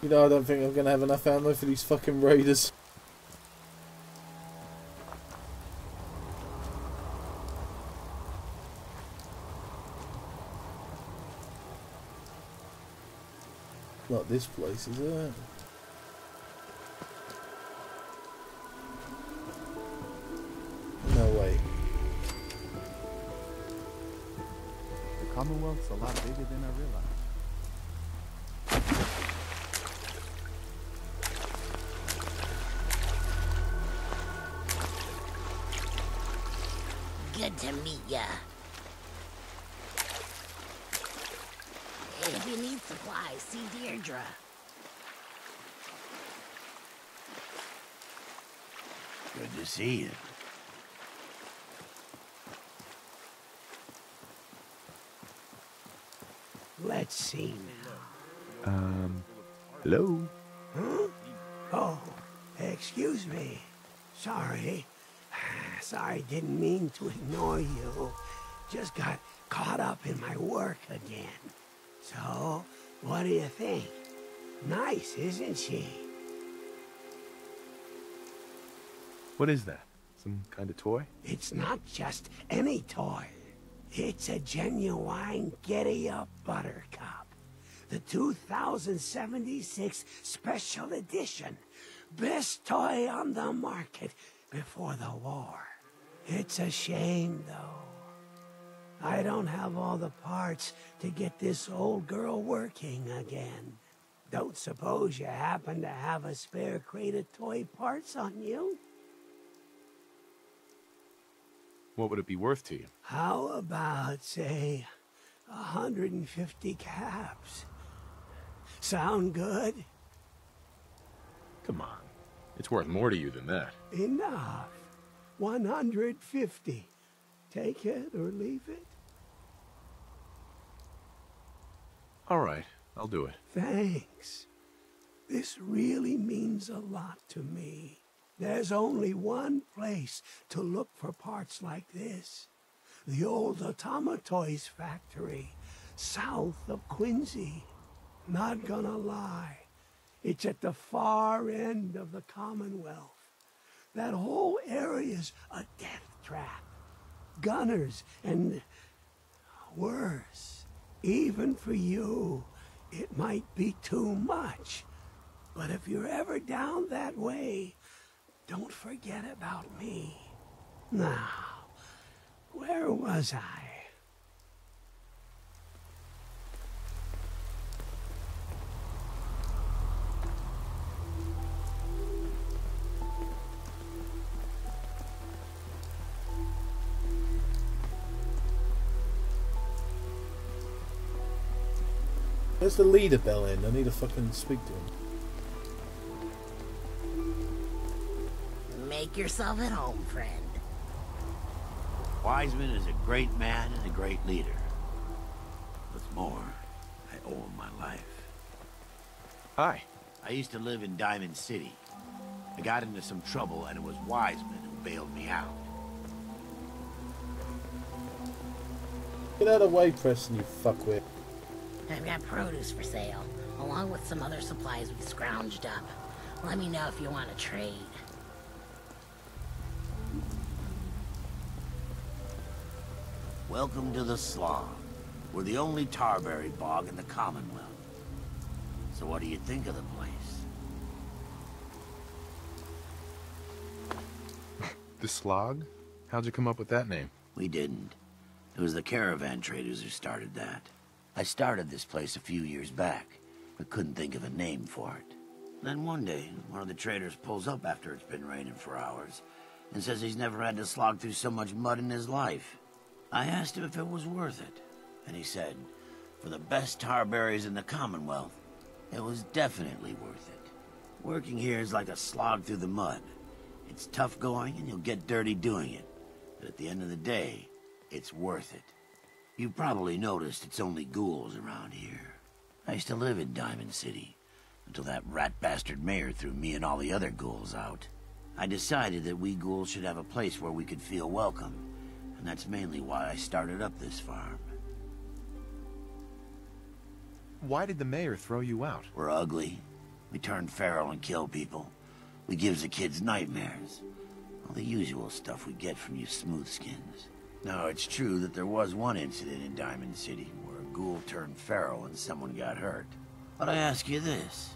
You know, I don't think I'm gonna have enough ammo for these fucking raiders. Not this place, is it? No way. The Commonwealth's a lot bigger than I realized. Good to meet ya. Hey, if you need supplies, see Deirdre. Good to see you. Let's see now. Hello? Huh? Oh, excuse me. Sorry. Sorry, didn't mean to ignore you. Just got caught up in my work again. So, what do you think? Nice, isn't she? What is that? Some kind of toy? It's not just any toy. It's a genuine Giddy-Up Buttercup. The 2076 Special Edition. Best toy on the market before the war. It's a shame, though. I don't have all the parts to get this old girl working again. Don't suppose you happen to have a spare crate of toy parts on you? What would it be worth to you? How about, say, 150 caps? Sound good? Come on. It's worth more to you than that. Enough. 150. Take it or leave it. All right, I'll do it. Thanks. This really means a lot to me. There's only one place to look for parts like this. The old Automatoys factory, south of Quincy. Not gonna lie, it's at the far end of the Commonwealth. That whole area's a death trap. Gunners and worse. Even for you, it might be too much. But if you're ever down that way, don't forget about me. Now, where was I? Where's the leader bell in? I need to fucking speak to him. Make yourself at home, friend. Wiseman is a great man and a great leader. What's more, I owe him my life. Hi. I used to live in Diamond City. I got into some trouble and it was Wiseman who bailed me out. Get out of the way, Preston, you fuckwit. I've got produce for sale, along with some other supplies we scrounged up. Let me know if you want to trade. Welcome to the Slog. We're the only tarberry bog in the Commonwealth. So what do you think of the place? The Slog? How'd you come up with that name? We didn't. It was the caravan traders who started that. I started this place a few years back, but couldn't think of a name for it. Then one day, one of the traders pulls up after it's been raining for hours and says he's never had to slog through so much mud in his life. I asked him if it was worth it, and he said, for the best tarberries in the Commonwealth, it was definitely worth it. Working here is like a slog through the mud. It's tough going and you'll get dirty doing it, but at the end of the day, it's worth it. You probably noticed it's only ghouls around here. I used to live in Diamond City, until that rat bastard mayor threw me and all the other ghouls out. I decided that we ghouls should have a place where we could feel welcome, and that's mainly why I started up this farm. Why did the mayor throw you out? We're ugly. We turn feral and kill people. We gives the kids nightmares. All the usual stuff we get from you smoothskins. Now, it's true that there was one incident in Diamond City where a ghoul turned feral and someone got hurt. But I ask you this.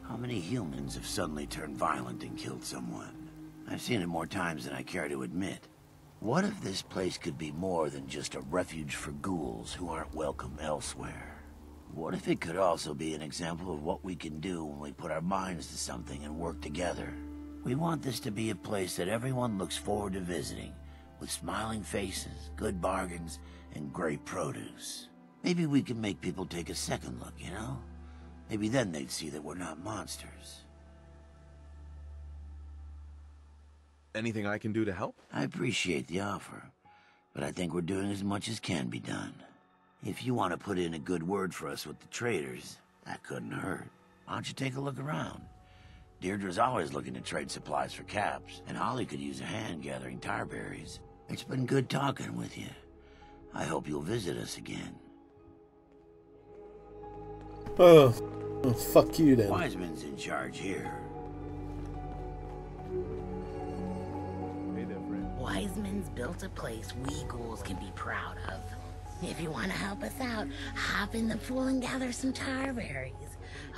How many humans have suddenly turned violent and killed someone? I've seen it more times than I care to admit. What if this place could be more than just a refuge for ghouls who aren't welcome elsewhere? What if it could also be an example of what we can do when we put our minds to something and work together? We want this to be a place that everyone looks forward to visiting, with smiling faces, good bargains, and great produce. Maybe we can make people take a second look, you know? Maybe then they'd see that we're not monsters. Anything I can do to help? I appreciate the offer, but I think we're doing as much as can be done. If you want to put in a good word for us with the traders, that couldn't hurt. Why don't you take a look around? Deirdre's always looking to trade supplies for caps, and Holly could use a hand gathering tarberries. It's been good talking with you. I hope you'll visit us again. Oh, fuck you then. Wiseman's in charge here. Wiseman's built a place we ghouls can be proud of. If you want to help us out, hop in the pool and gather some tarberries.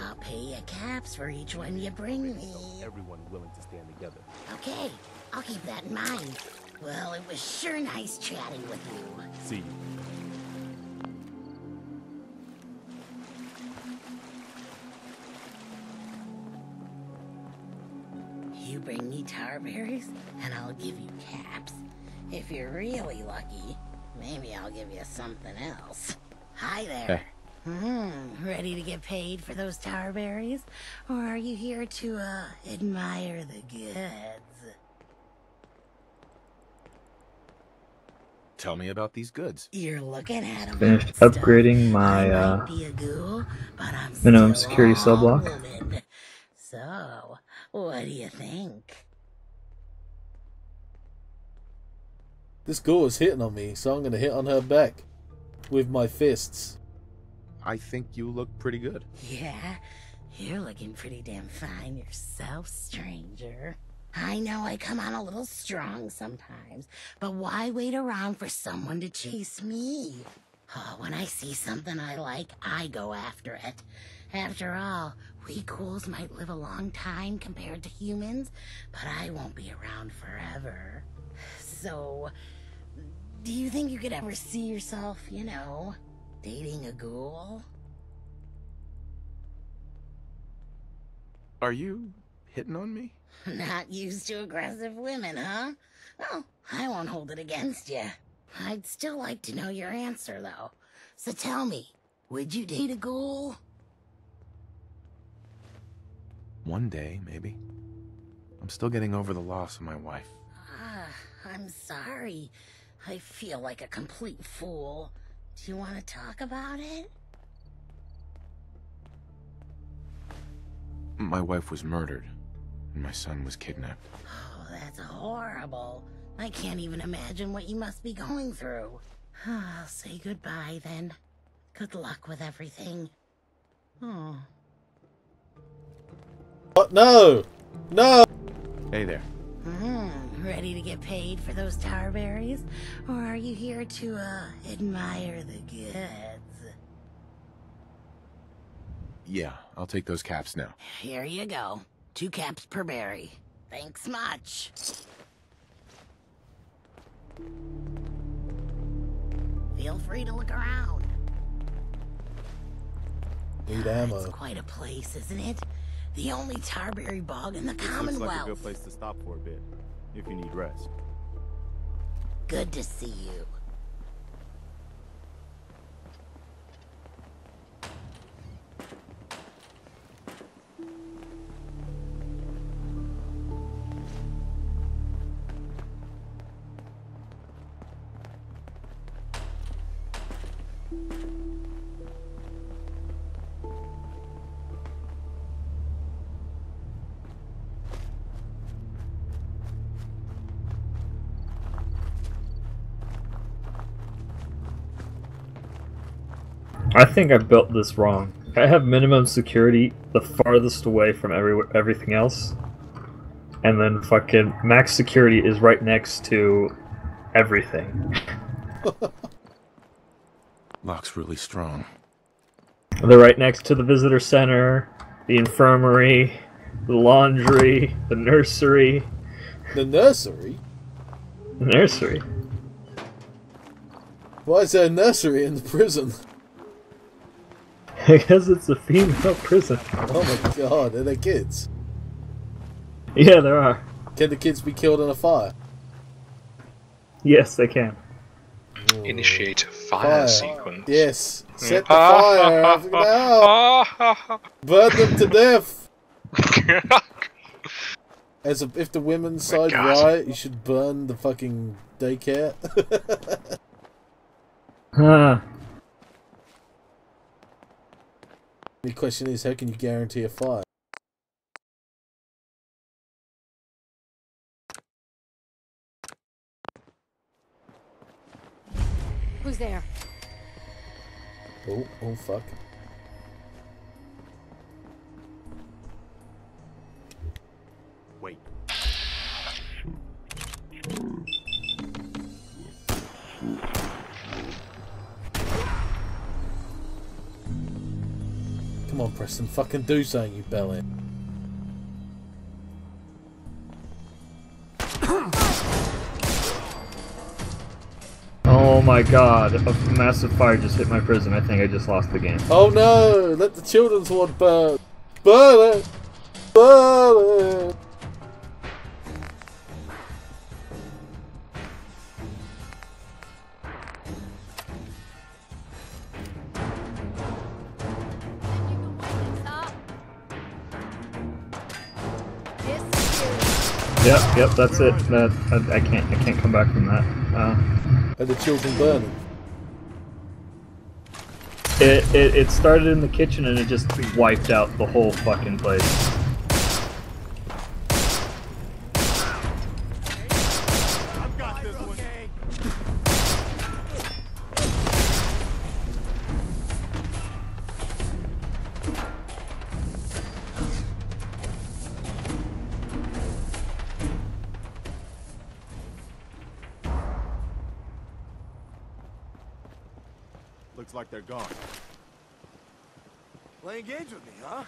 I'll pay you caps for each one you bring me. Everyone willing to stand together. Okay, I'll keep that in mind. Well, it was sure nice chatting with you. See you. You bring me tarberries, and I'll give you caps. If you're really lucky, maybe I'll give you something else. Hi there. Hey. Ready to get paid for those tarberries? Or are you here to, admire the goods? Tell me about these goods. You're looking at them. Finished upgrading my minimum security cell block. Woman. So, what do you think? This girl is hitting on me, so I'm gonna hit on her back with my fists. I think you look pretty good. Yeah, you're looking pretty damn fine yourself, stranger. I know I come on a little strong sometimes, but why wait around for someone to chase me? Oh, when I see something I like, I go after it. After all, we ghouls might live a long time compared to humans, but I won't be around forever. So, do you think you could ever see yourself, you know, dating a ghoul? Are you hitting on me? Not used to aggressive women, huh? Well, I won't hold it against you. I'd still like to know your answer, though. So tell me, Would you date a ghoul? One day, maybe. I'm still getting over the loss of my wife. I'm sorry. I feel like a complete fool. Do you want to talk about it? My wife was murdered, and my son was kidnapped. Oh, that's horrible. I can't even imagine what you must be going through. I'll say goodbye then. Good luck with everything. Oh. What? No! No! Hey there. Ready to get paid for those tarberries? Or are you here to, admire the goods? Yeah, I'll take those caps now. Here you go. 2 caps per berry. Thanks much. Feel free to look around. Need ammo. It's quite a place, isn't it? The only tarberry bog in the This Commonwealth. looks like a good place to stop for a bit, if you need rest. Good to see you. I think I built this wrong. I have minimum security the farthest away from everything else. And then fucking max security is right next to everything. Lock's really strong. They're right next to the visitor center, the infirmary, the laundry, the nursery. The nursery? The nursery? Why is there a nursery in the prison? Because it's a female prison. Oh my god, are they kids? Yeah, there are. Can the kids be killed in a fire? Yes, they can. Initiate fire sequence. Yes. Set the fire. No. Burn them to death. As if the women's side riot, you should burn the fucking daycare. The question is, how can you guarantee a fire? Who's there? Oh fuck. Wait. Come on, Preston, fucking do something, you bellend. Oh my god, a massive fire just hit my prison. I think I just lost the game. Oh no! Let the children's ward burn! Burn it! Burn it! Yep, that's it. I can't come back from that. Are the children burning? It started in the kitchen and it just wiped out the whole fucking place. Looks like they're gone. Playing games with me, huh?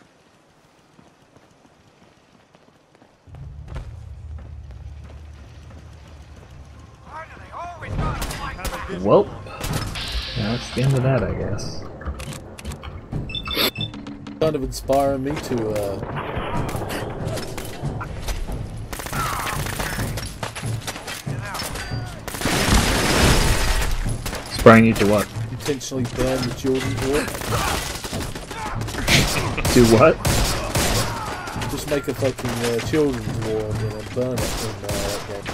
Well, that's the end of that, I guess. Kind of inspiring me to, Inspiring you to what? intentionally burn the children's ward. Do what? Just make a fucking children's ward and then burn it in that game.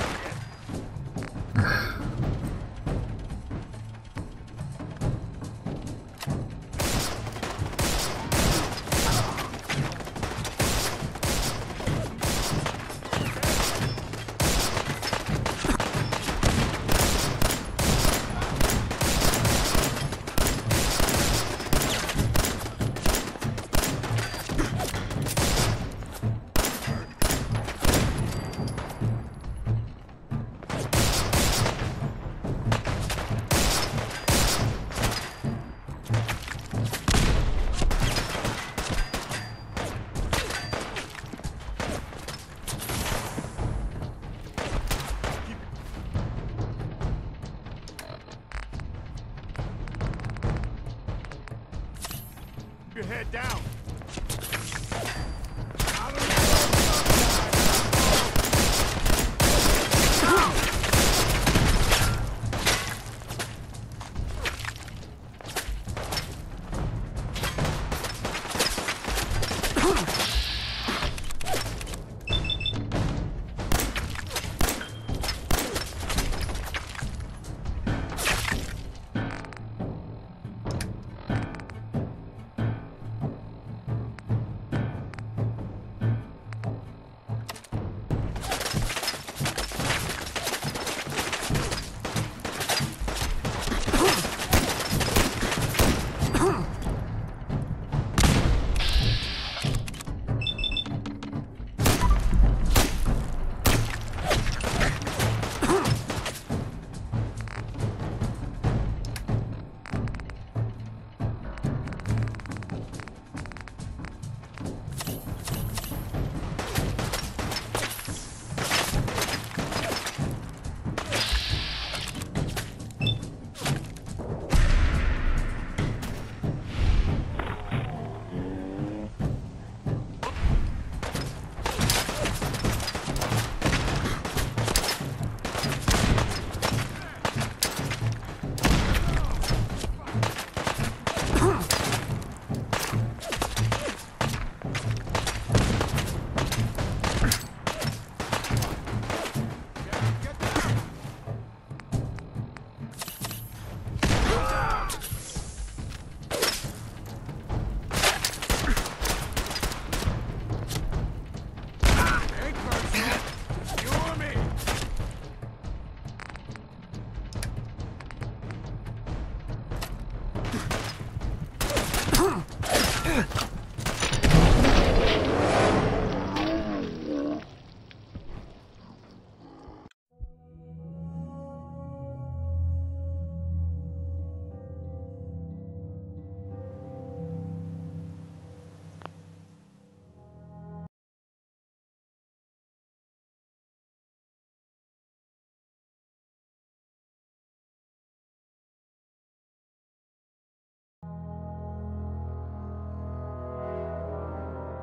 Your head down.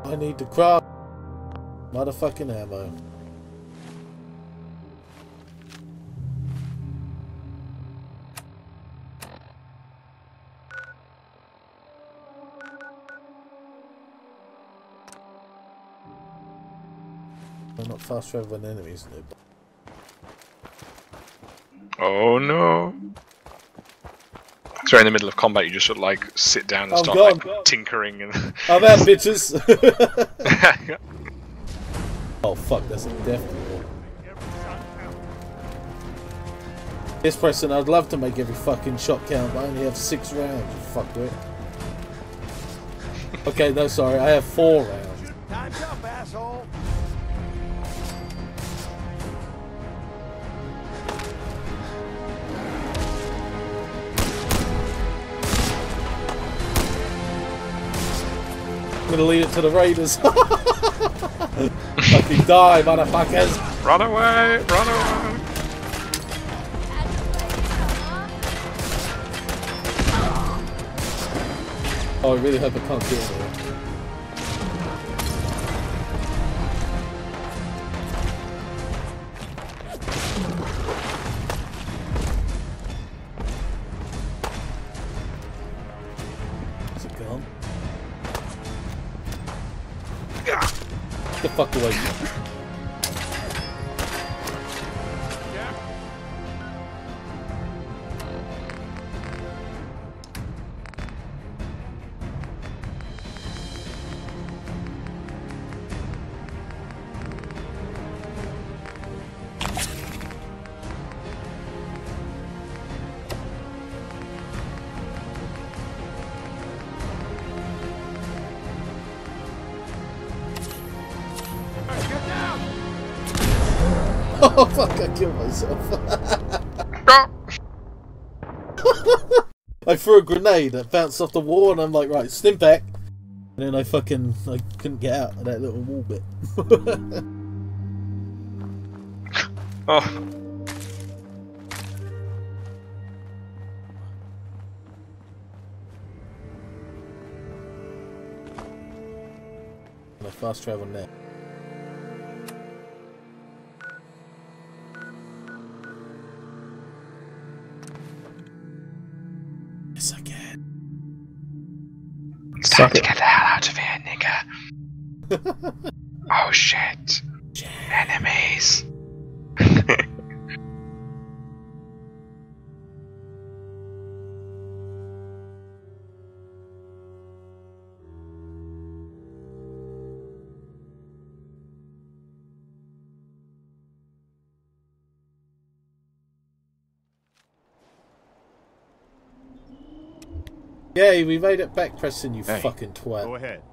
I need to craft motherfucking ammo. I'm not fast traveling enemies, no. Oh no. So in the middle of combat you just sort of like sit down and I'm start gone. like tinkering and I'm out, bitches! Oh fuck, that's a definite one. Yes, Preston, I'd love to make every fucking shot count, but I only have 6 rounds, you fuckwit. Okay, no, sorry, I have 4 rounds. Time's up, asshole. I'm gonna leave it to the Raiders. Fucking die, motherfuckers! Run away! Run away! Oh, I really hope I can't get anywhere. Get the fuck away from me. Oh fuck, I killed myself. I threw a grenade that bounced off the wall and I'm like, right, stim back. And then I couldn't get out of that little wall bit. Oh. And I fast travel now. Yes, I can. It's time to get the hell out of here, nigga. Oh shit. Enemies. Yay, we made it back, Preston, you Hey, fucking twat. Go ahead.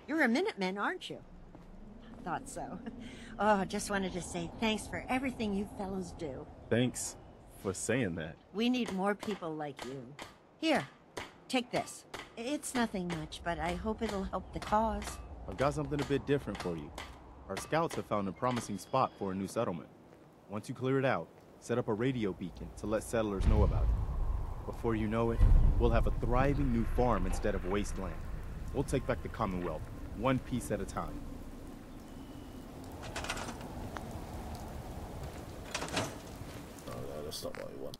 You're a Minuteman, aren't you? Thought so. Oh, just wanted to say thanks for everything you fellows do. Thanks for saying that. We need more people like you. Here, take this. It's nothing much, but I hope it'll help the cause. I've got something a bit different for you. Our scouts have found a promising spot for a new settlement. Once you clear it out, set up a radio beacon to let settlers know about it. Before you know it, we'll have a thriving new farm instead of wasteland. We'll take back the Commonwealth, one piece at a time. Oh no, that's not what I want.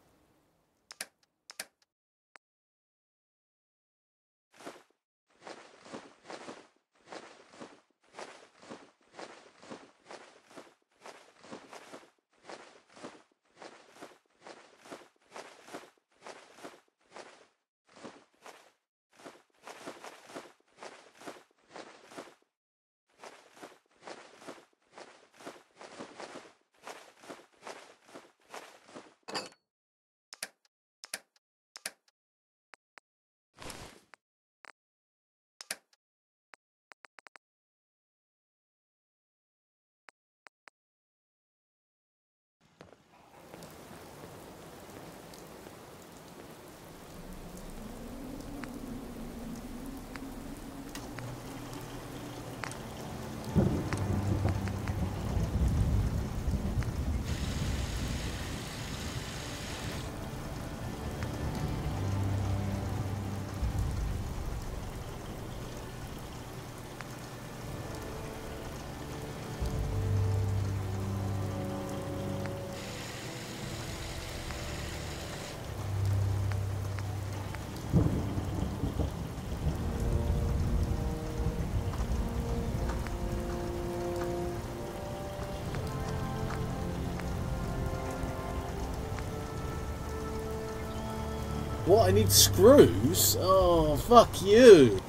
What, I need screws? Oh, fuck you.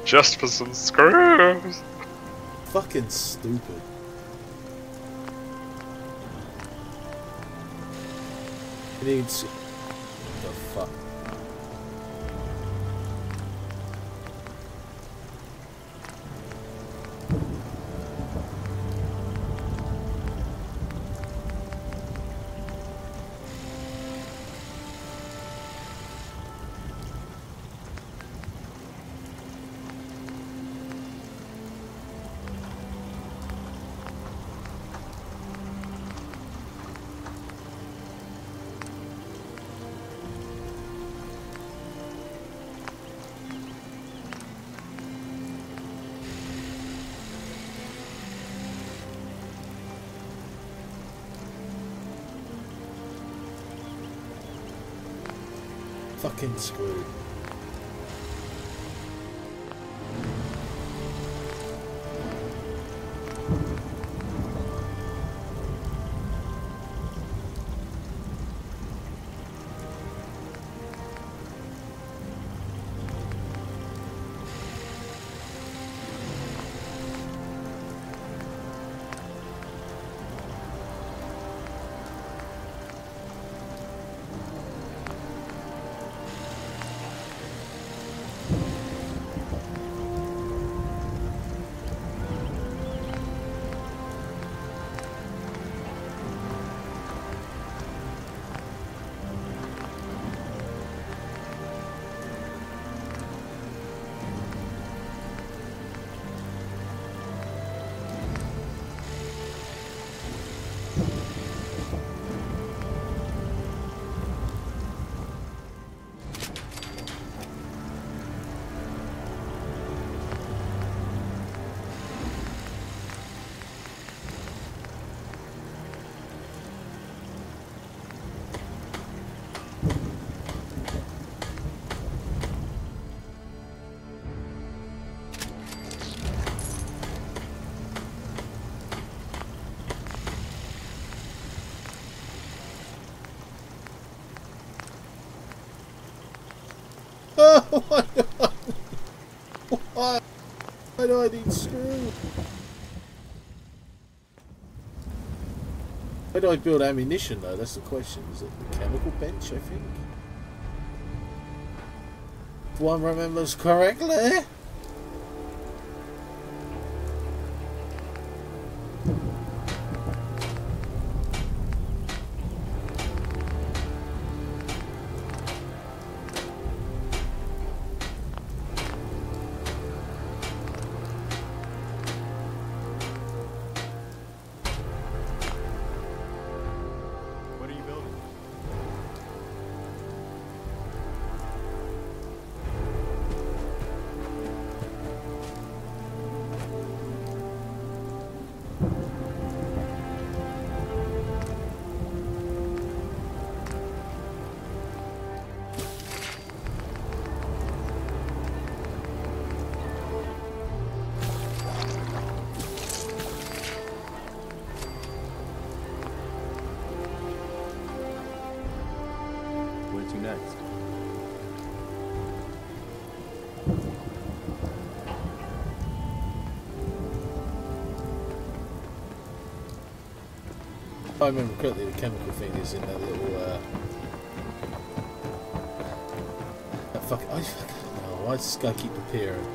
Just for some screws. Fucking stupid. It needs... What the fuck? fucking screwed. Oh my god! Why do I need screw? Where do I build ammunition though? That's the question. Is it the chemical bench, I think? If one remembers correctly. What are you building? Where to next? If I remember correctly, the chemical thing is in that little that fuck. I fucking know. Why does this guy keep appearing?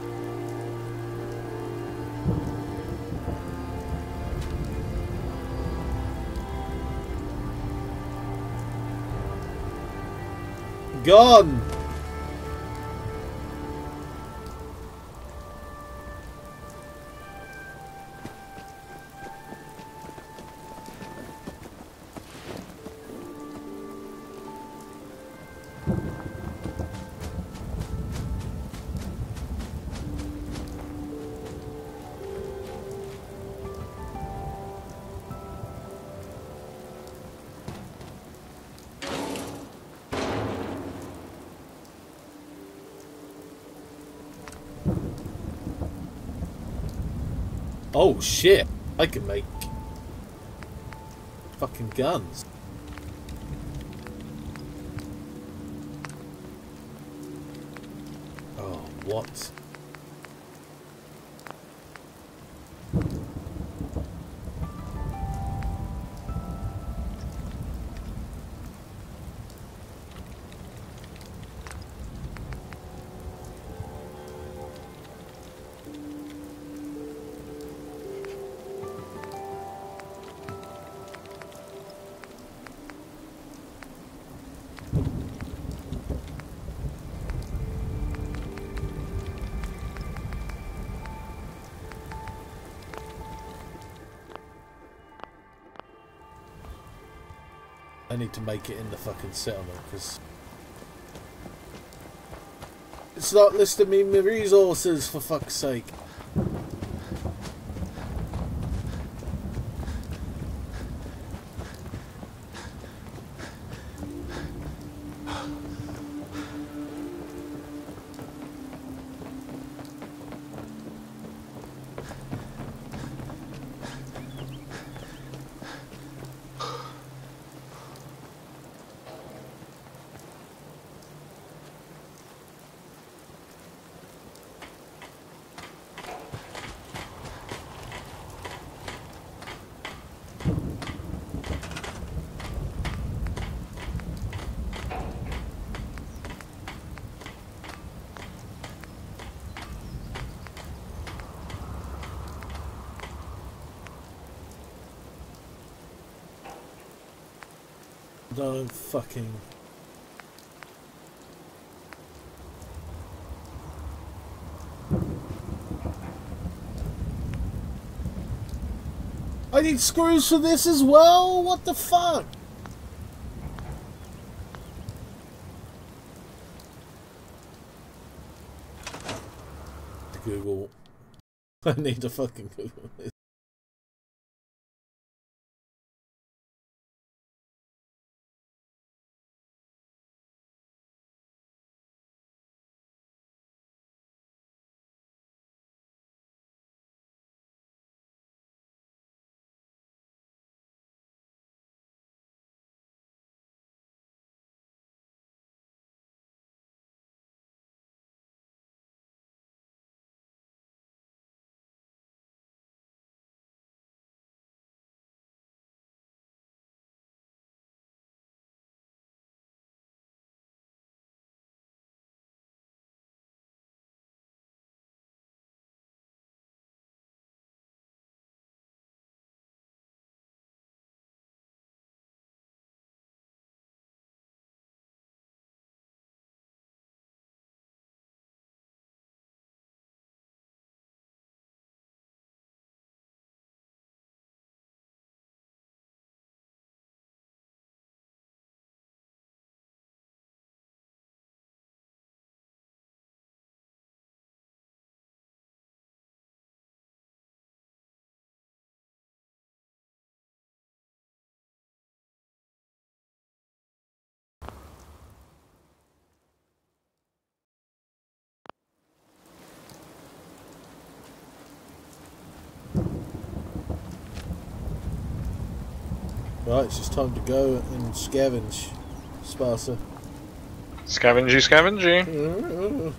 Gone! Oh shit! I can make fucking guns. Oh, what? I need to make it in the fucking settlement because it's not listing me my resources, for fuck's sake. Don't fucking... I need screws for this as well? What the fuck? Google. I need to fucking Google this. Right, it's just time to go and scavenge, Sparsa. Scavengy.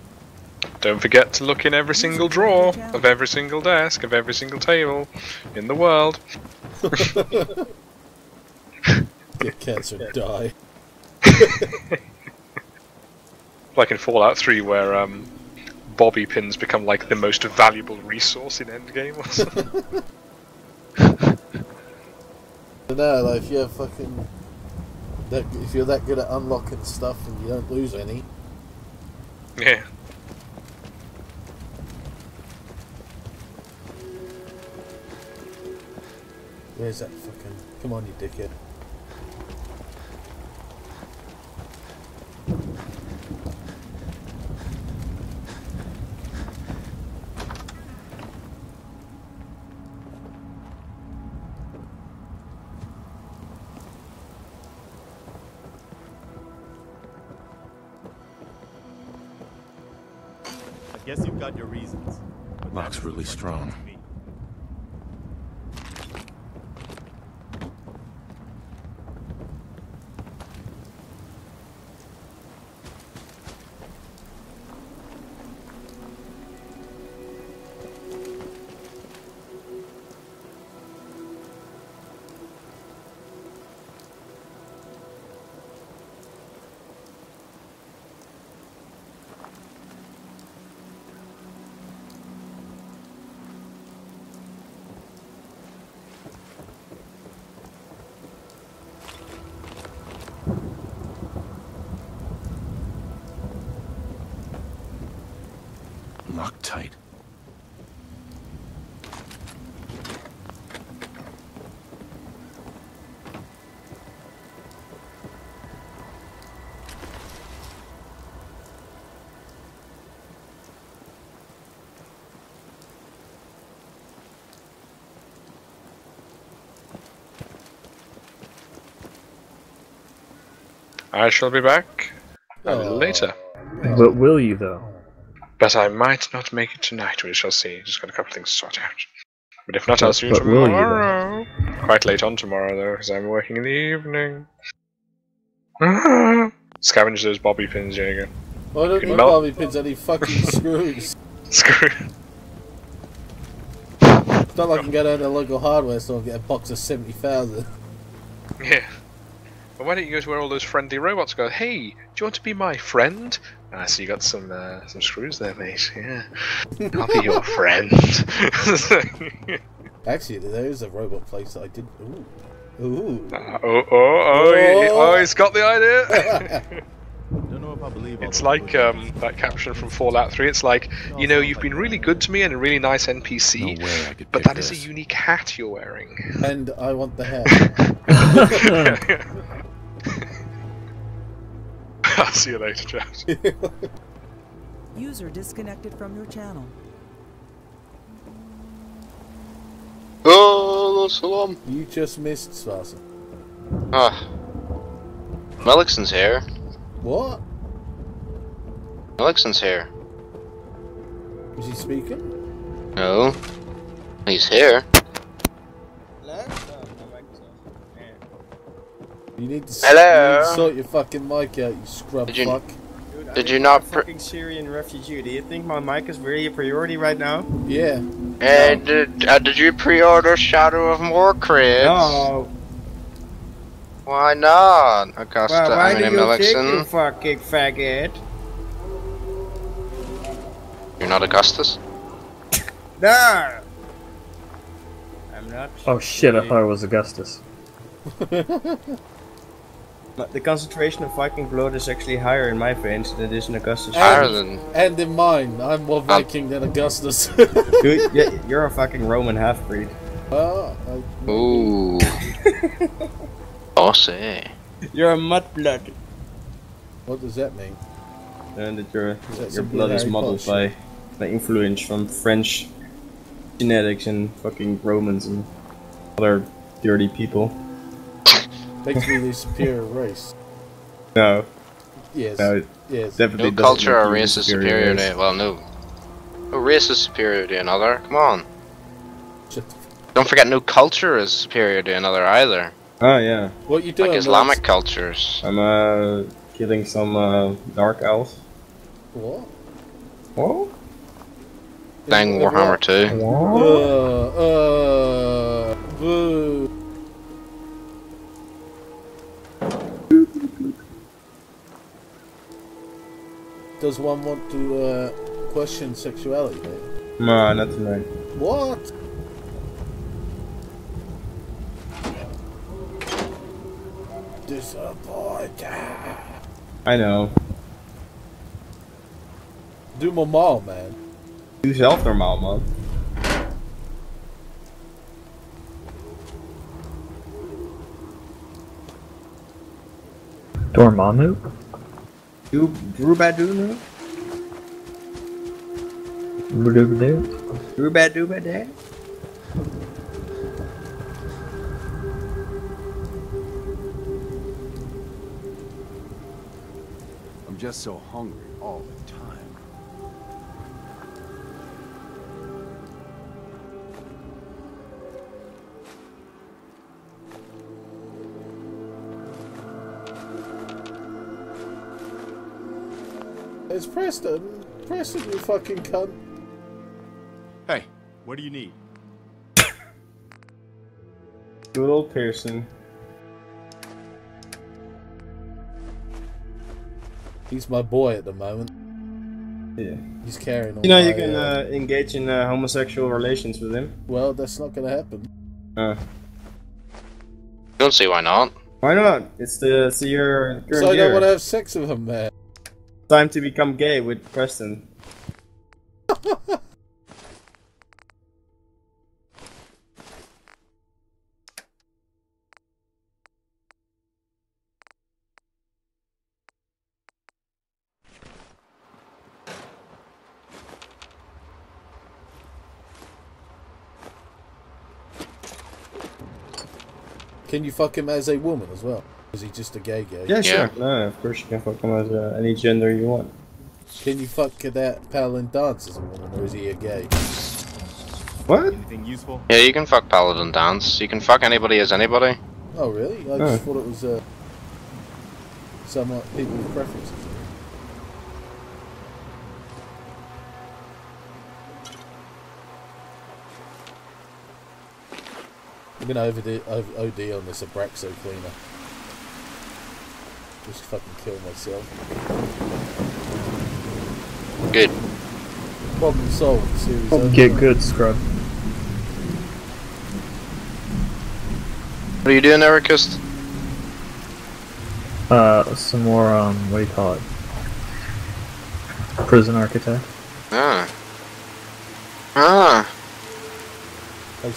Don't forget to look in every single drawer of every single desk of every single table in the world. Get cancer, die. Like in Fallout 3 where bobby pins become like the most valuable resource in Endgame or something. No, like if you're fucking if you're that good at unlocking stuff and you don't lose any. Yeah. Where's that fucking... Come on, you dickhead. I guess you've got your reasons. Lock's really strong. Locked tight. I shall be back a little later. But will you, though? But I might not make it tonight, we shall see. Just got a couple things to sort out. But if not, I'll see you But will you, though? tomorrow. Quite late on tomorrow, though, because I'm working in the evening. Scavenge those bobby pins, Jaeger. I don't need bobby pins, I need fucking screws. Screw. It's not like I can go down to the local hardware store and get a box of 70,000. Yeah. Well, why don't you go to where all those friendly robots go? Hey, do you want to be my friend? So you got some screws there, mate. Yeah, I'll be your friend. Actually, there is a robot place that I did. Ooh. Ooh. He's got the idea. Don't know if I believe all It's those like bullshit. that caption from Fallout 3. It's like, you know, you've been really good to me and a really nice NPC, No way I could but pick that is a this. unique hat you're wearing. And I want the hat. I'll see you later, chat. User disconnected from your channel. Oh, salam. You just missed Svasa. Ah. Melison's here. What? Melison's here. Is he speaking? No. He's here. You need to, Hello? you need to sort your fucking mic out, you scrub fuck. Did you not? Fucking Syrian refugee. Do you think my mic is really a priority right now? Yeah. Did you pre-order Shadow of Mordred? No. Why not, Augusta? Why I mean, do you think, you Melixon? fucking faggot? You're not Augustus? No! I'm not. Oh shit, I thought it was Augustus. But the concentration of Viking blood is actually higher in my veins than it is in Augustus. And in mine, I'm more Viking than Augustus. Dude, yeah, you're a fucking Roman half-breed. Ooh. Bossy. You're a mudblood. What does that mean? And that your some blood is Harry modeled Potter by influence from French genetics and fucking Romans and other dirty people. Makes me the superior race. No. Yes. No, Yes. definitely No doesn't culture make or you race is superior race. to... Well, no. No race is superior to another. Come on. Don't forget, no culture is superior to another either. Oh yeah. What you doing? Like Islamic cultures. I'm killing some dark elves. What? What? Playing Warhammer 2. Boo. Does one want to question sexuality, mate? No, not tonight. What? Disappointed. I know. Doe normaal, man. Doe zelf normaal, man. Dormammu? Drubadoo? Drubadoo? I'm just so hungry all the time. It's Preston. Preston, you fucking cunt. Hey, what do you need? Good old Pearson. He's my boy at the moment. Yeah. He's carrying on. You know, you my, can engage in homosexual relations with him. Well, that's not gonna happen. Don't see why not. Why not? It's your current So I year. don't want to have sex with him, man. Time to become gay with Preston. Can you fuck him as a woman as well? Is he just a gay? Yeah, sure. No, of course you can fuck him as any gender you want. Can you fuck that Paladin Dance as a woman, or is he a gay? What? Anything useful? Yeah, you can fuck Paladin Dance. You can fuck anybody as anybody. Oh, really? I just thought it was somewhat people with preferences. I'm gonna OD on this Abraxo cleaner. Just fucking kill myself. Good. Problem solved. Series over. Get good, scrub. What are you doing, Ericust? Some more, what do you call it? Prison architect. Ah. Ah. I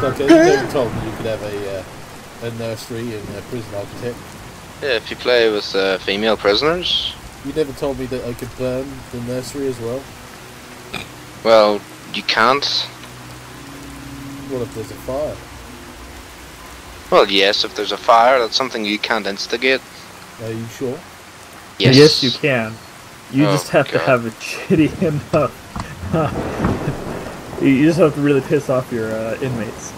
okay, you never told me you could have a nursery and a prison architect. Yeah, if you play with female prisoners. You never told me that I could burn the nursery as well. Well, you can't. What if there's a fire? Well, yes, if there's a fire, that's something you can't instigate. Are you sure? Yes. Yes, you can. You just have to God. have it shitty enough. You just have to really piss off your inmates.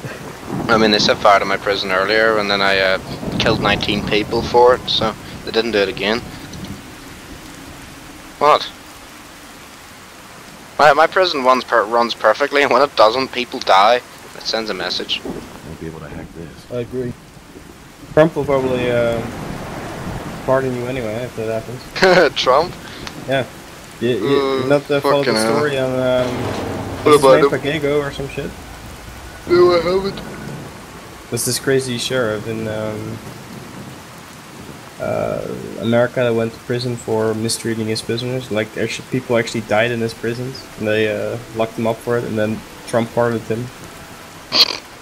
I mean, they set fire to my prison earlier, and then I killed 19 people for it, so they didn't do it again. What? My prison runs perfectly, and when it doesn't, people die. It sends a message. Won't be able to hack this. I agree. Trump will probably pardon you anyway if that happens. Trump? Yeah. You not follow the story on what about him? Pagego or some shit? No, I haven't. There's this crazy sheriff in America that went to prison for mistreating his prisoners. Like, people actually died in his prisons, and they locked him up for it, and then Trump pardoned him.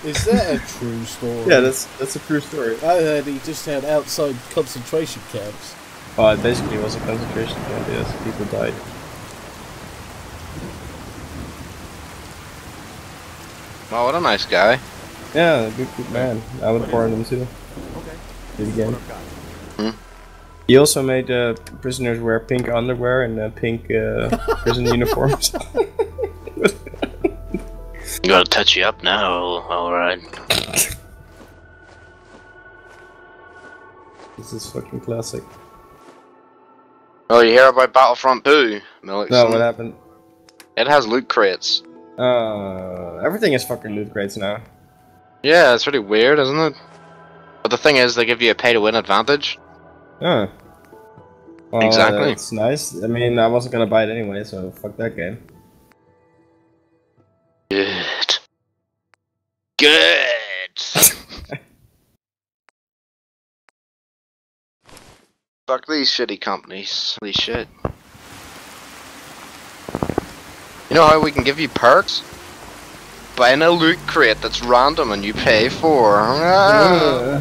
Is that a true story? Yeah, that's a true story. I heard he just had outside concentration camps. Well, it basically was a concentration camp, yes. People died. Oh, what a nice guy. Yeah, good man. I would pardon him too. Okay. Do it again. Hmm? He also made prisoners wear pink underwear and pink prison uniforms. You gotta touch you up now, alright. This is fucking classic. Oh, you hear about Battlefront 2, Milix? No, what happened? It has loot crates. Everything is fucking loot crates now. Yeah, it's really weird, isn't it? But the thing is, they give you a pay-to-win advantage. Huh. Well, Exactly. It's nice. I mean, I wasn't gonna buy it anyway, so fuck that game. Good. Good! Fuck these shitty companies. Holy shit. You know how we can give you perks? Buying a loot crate that's random and you pay for.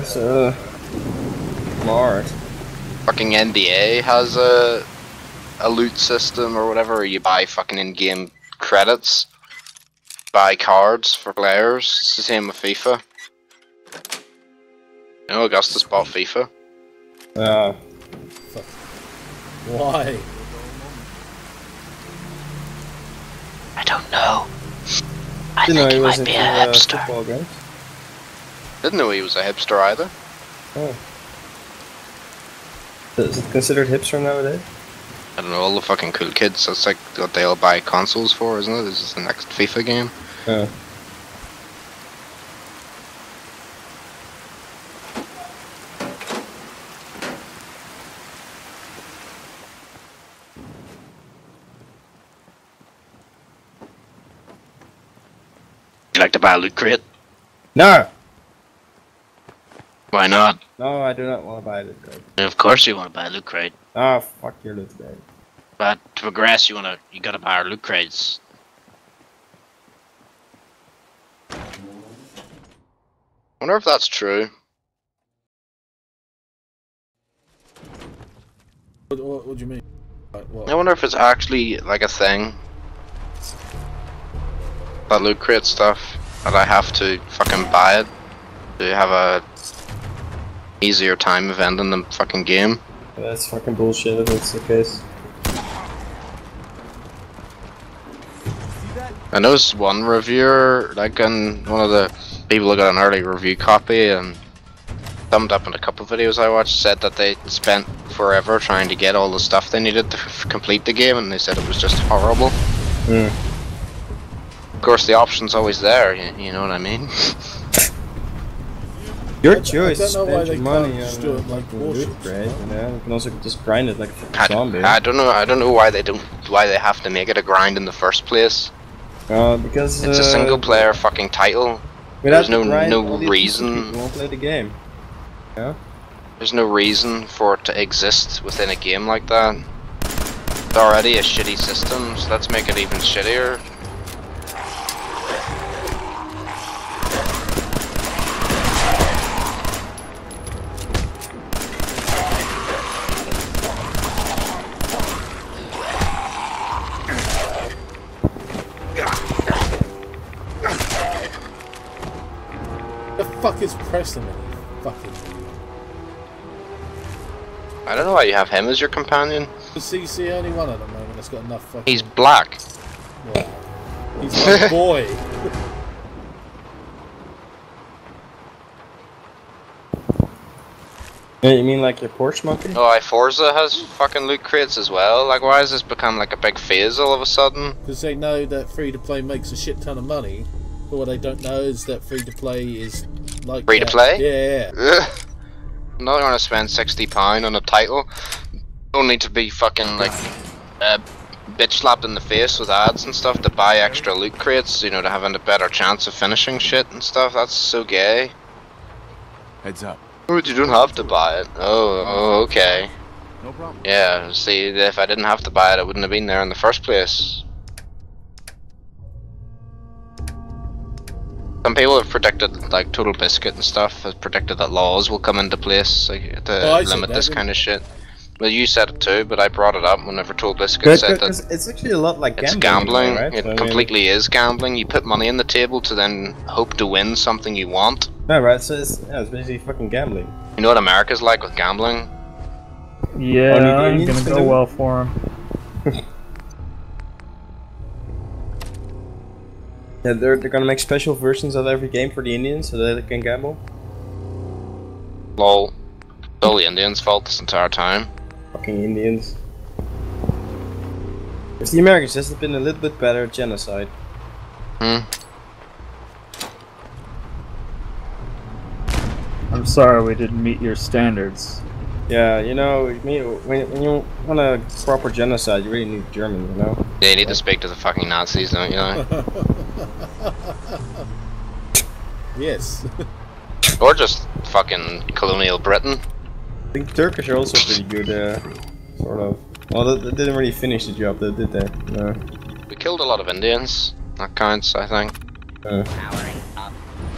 So smart. Fucking NBA has a loot system or whatever, where you buy fucking in-game credits. Buy cards for players. It's the same with FIFA. You know, Augustus bought FIFA. Why? I don't know. I Didn't know think he he was might be into, a hipster. football games. Didn't know he was a hipster either. Oh. Is it considered hipster nowadays? I don't know, all the fucking cool kids, that's like what they all buy consoles for, isn't it? This is the next FIFA game. Yeah. You like to buy a loot crate? No! Why not? No, I do not want to buy a loot crate. Of course you want to buy a loot crate. Oh, fuck your loot crate. But to progress, you gotta buy our loot crates. Wonder if that's true. What do you mean? What? I wonder if it's actually like a thing. That loot crate stuff, that I have to fucking buy it to have a easier time of ending the fucking game. That's fucking bullshit if it's the case. I noticed one reviewer, like on one of the people who got an early review copy and thumbed up in a couple of videos I watched, said that they spent forever trying to get all the stuff they needed to complete the game, and they said it was just horrible. Mm. Of course, the option's always there, you know what I mean? Your choice. I don't know why Spend they your money can't just on do it like loot bullshit. crate, you know? You can also just grind it like a zombie. I don't know why they have to make it a grind in the first place. Because it's a single player fucking title. There's no all these reason. People won't play the game. Yeah. There's no reason for it to exist within a game like that. It's already a shitty system, so let's make it even shittier. The fuck is Preston? Fucking. I don't know why you have him as your companion. Is he's the only one at the moment that's got enough fucking. He's black. Well, he's my boy. Yeah, you mean like your Porsche monkey? Oh, Forza has fucking loot crates as well. Like, why has this become like a big phase all of a sudden? Because they know that free to play makes a shit ton of money, but what they don't know is that free to play is like Free to play? Yeah. I'm not gonna spend £60 on a title. Don't need to be fucking like bitch slapped in the face with ads and stuff to buy extra loot crates, you know, to having a better chance of finishing shit and stuff. That's so gay. Heads up. Oh, you don't have to buy it. Oh, okay. No problem. Yeah, see, if I didn't have to buy it, I wouldn't have been there in the first place. Some people have predicted, like Total Biscuit and stuff, has predicted that laws will come into place like, to limit this kind of shit. Well, you said it too, but I brought it up whenever Total Biscuit said that it's actually a lot like it's gambling. gambling. Right? It So, I mean, completely is gambling. You put money on the table to then hope to win something you want. yeah, right. So it's basically fucking gambling. You know what America's like with gambling? Yeah, Only the I'm Indians gonna can go do it? well for him. Yeah, they're gonna make special versions of every game for the Indians so that they can gamble. Lol. It's all the Indians' fault this entire time. Fucking Indians. If the Americans just have been a little bit better at genocide. I'm sorry we didn't meet your standards. Yeah, you know, when you want a proper genocide, you really need Germans, you know? Yeah, you need to speak to the fucking Nazis, don't you? Yes. Or just fucking colonial Britain. I think Turkish are also pretty good, sort of. Well, they didn't really finish the job, though, did they? No. We killed a lot of Indians. That counts, I think. Powering up.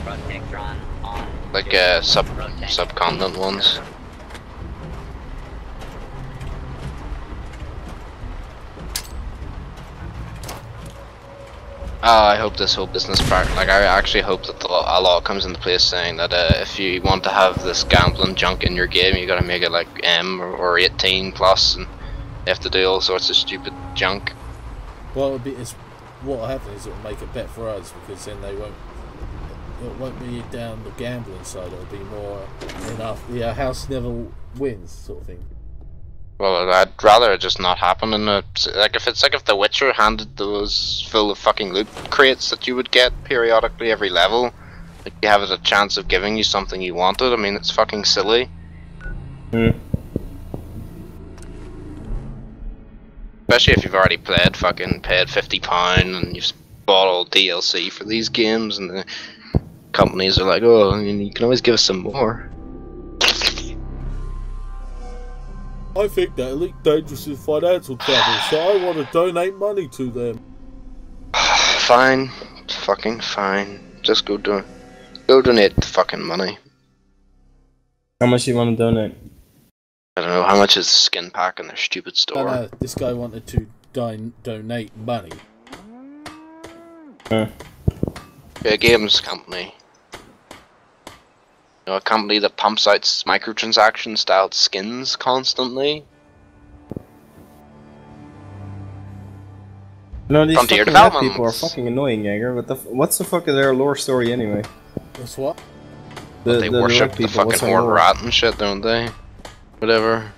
Protectron on. Like subcontinent ones. I hope this whole business part, like I actually hope that a law comes into place saying that if you want to have this gambling junk in your game, you gotta make it like M or 18 plus, and you have to do all sorts of stupid junk. Well, what will happen is it will make a bet for us, because then it won't be down the gambling side. It'll be more enough. Yeah, house never wins sort of thing. Well, I'd rather it just not happen in a like if The Witcher handed those full of fucking loot crates that you would get periodically every level. Like you have a chance of giving you something you wanted. I mean, it's fucking silly. Especially if you've already paid £50 and you've bought all DLC for these games, and the companies are like, oh, I mean, you can always give us some more. I think that Elite Dangerous is financial trouble, so I want to donate money to them. Fine, fucking fine. Just go donate the fucking money. How much do you want to donate? I don't know, how much is the skin pack in their stupid store? No, this guy wanted to donate money. A games company. You know, a company that pumps out microtransaction styled skins constantly. No, these Frontier fucking red Development. people are fucking annoying, Jaeger. What's the fuck is their lore story anyway? That's what? They worship the fucking what's their horde lore? rat and shit, don't they? Whatever.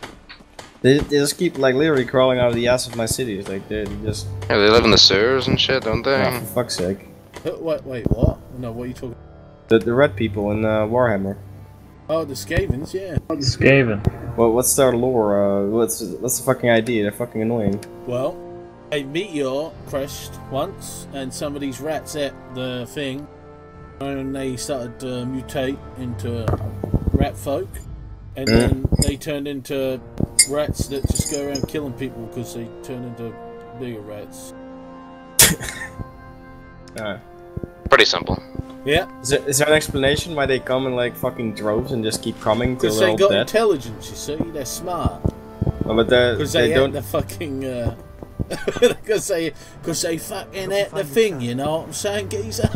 They just keep like literally crawling out of the ass of my cities, like they just. Yeah, they live in the sewers and shit, don't they? Oh, for fuck's sake. Wait, what? No, what are you talking? The red people in Warhammer. Oh, the Skavens, yeah. Skaven. Well, what's their lore? What's the fucking idea? They're fucking annoying. Well, a meteor crashed once, and some of these rats ate the thing, and they started to mutate into rat folk, and then they turned into rats that just go around killing people because they turn into bigger rats. Pretty simple. Yeah. Is there an explanation why they come in like fucking droves and just keep coming till Because they're they all got dead? intelligence, you see. They're smart. Oh, but Because they don't. the fucking. Because they fucking ate the thing, you know what I'm saying, geezer?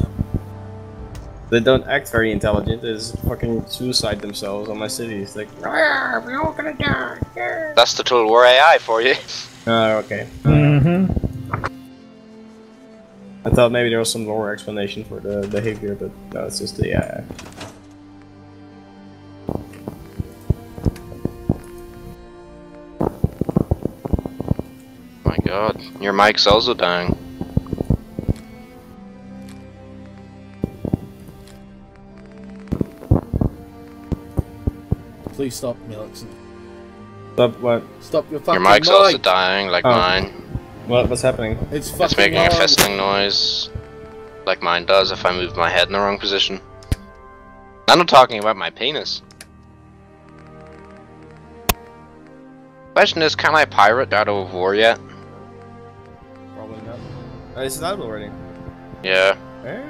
They don't act very intelligent. They just fucking suicide themselves on my city. It's like, "Ah, we're all gonna die. Yeah." That's the Total War AI for you. Oh, okay. I thought maybe there was some lore explanation for the behavior, but no, it's just the AI. My god, your mic's also dying. Please stop, Milixon. Stop what? Stop your fucking Your mic's mic. also dying, like mine. What's happening? It's fucking It's making horrible. a fisting noise, like mine does if I move my head in the wrong position. I'm not talking about my penis. Question is, can I pirate out of war yet? Probably not. Is it out already? Yeah.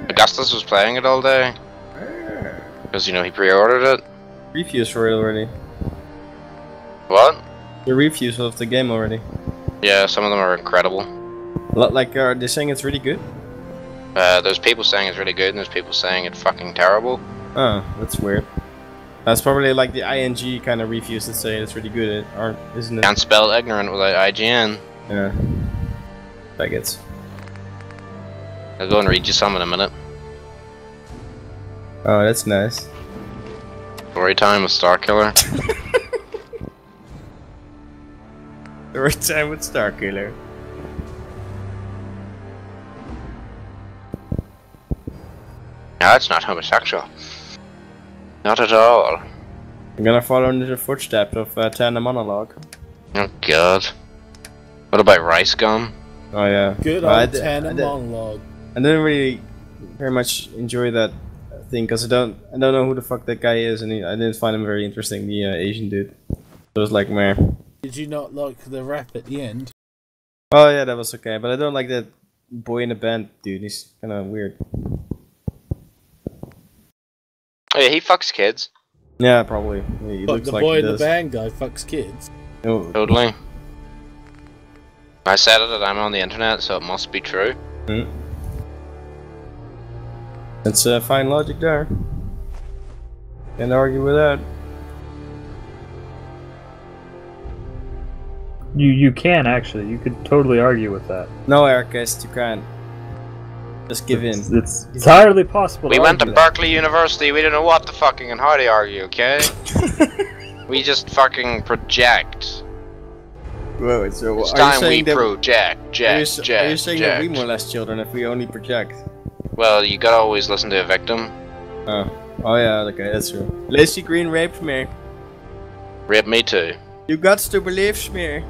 Augustus was playing it all day. Because, you know, he pre-ordered it. Reviews for it already. What? The reviews of the game already. Yeah, some of them are incredible. Like, are they saying it's really good? There's people saying it's really good, and there's people saying it's fucking terrible. Oh, that's weird. That's probably like the ING kind of reviews that say it's really good, aren't, isn't it? Can't spell ignorant without IGN. Yeah. Faggots. I'll go and read you some in a minute. Oh, that's nice. Story time with Starkiller. Story time with Starkiller. No, it's not homosexual. Not at all. I'm gonna follow in the footsteps of Tana Monologue. Oh god. What about Rice Gum? Oh yeah. Good old Tana Monologue. I didn't really very much enjoy that thing because I don't know who the fuck that guy is, and I didn't find him very interesting. The Asian dude. So it was like, meh. Did you not like the rap at the end? Oh yeah, that was okay, but I don't like that boy in the band dude. He's kind of weird. Oh yeah, he fucks kids. Yeah, probably. He But looks the like boy he in the does. band guy fucks kids. Oh. Totally. I said it that I'm on the internet, so it must be true. That's fine logic there. Can't argue with that. You can actually. You could totally argue with that. No, Ericist, you can't. Just give in. It's entirely possible. We went to argue that. Berkeley University, we don't know what the fucking and how to argue, okay? We just fucking project. Whoa, so It's are you time we saying that project, are you project, saying that we molest children if we only project? Well, you gotta always listen to a victim. Oh yeah, okay, that's true. Lazy Green raped me. Rape me too. You got to believe me.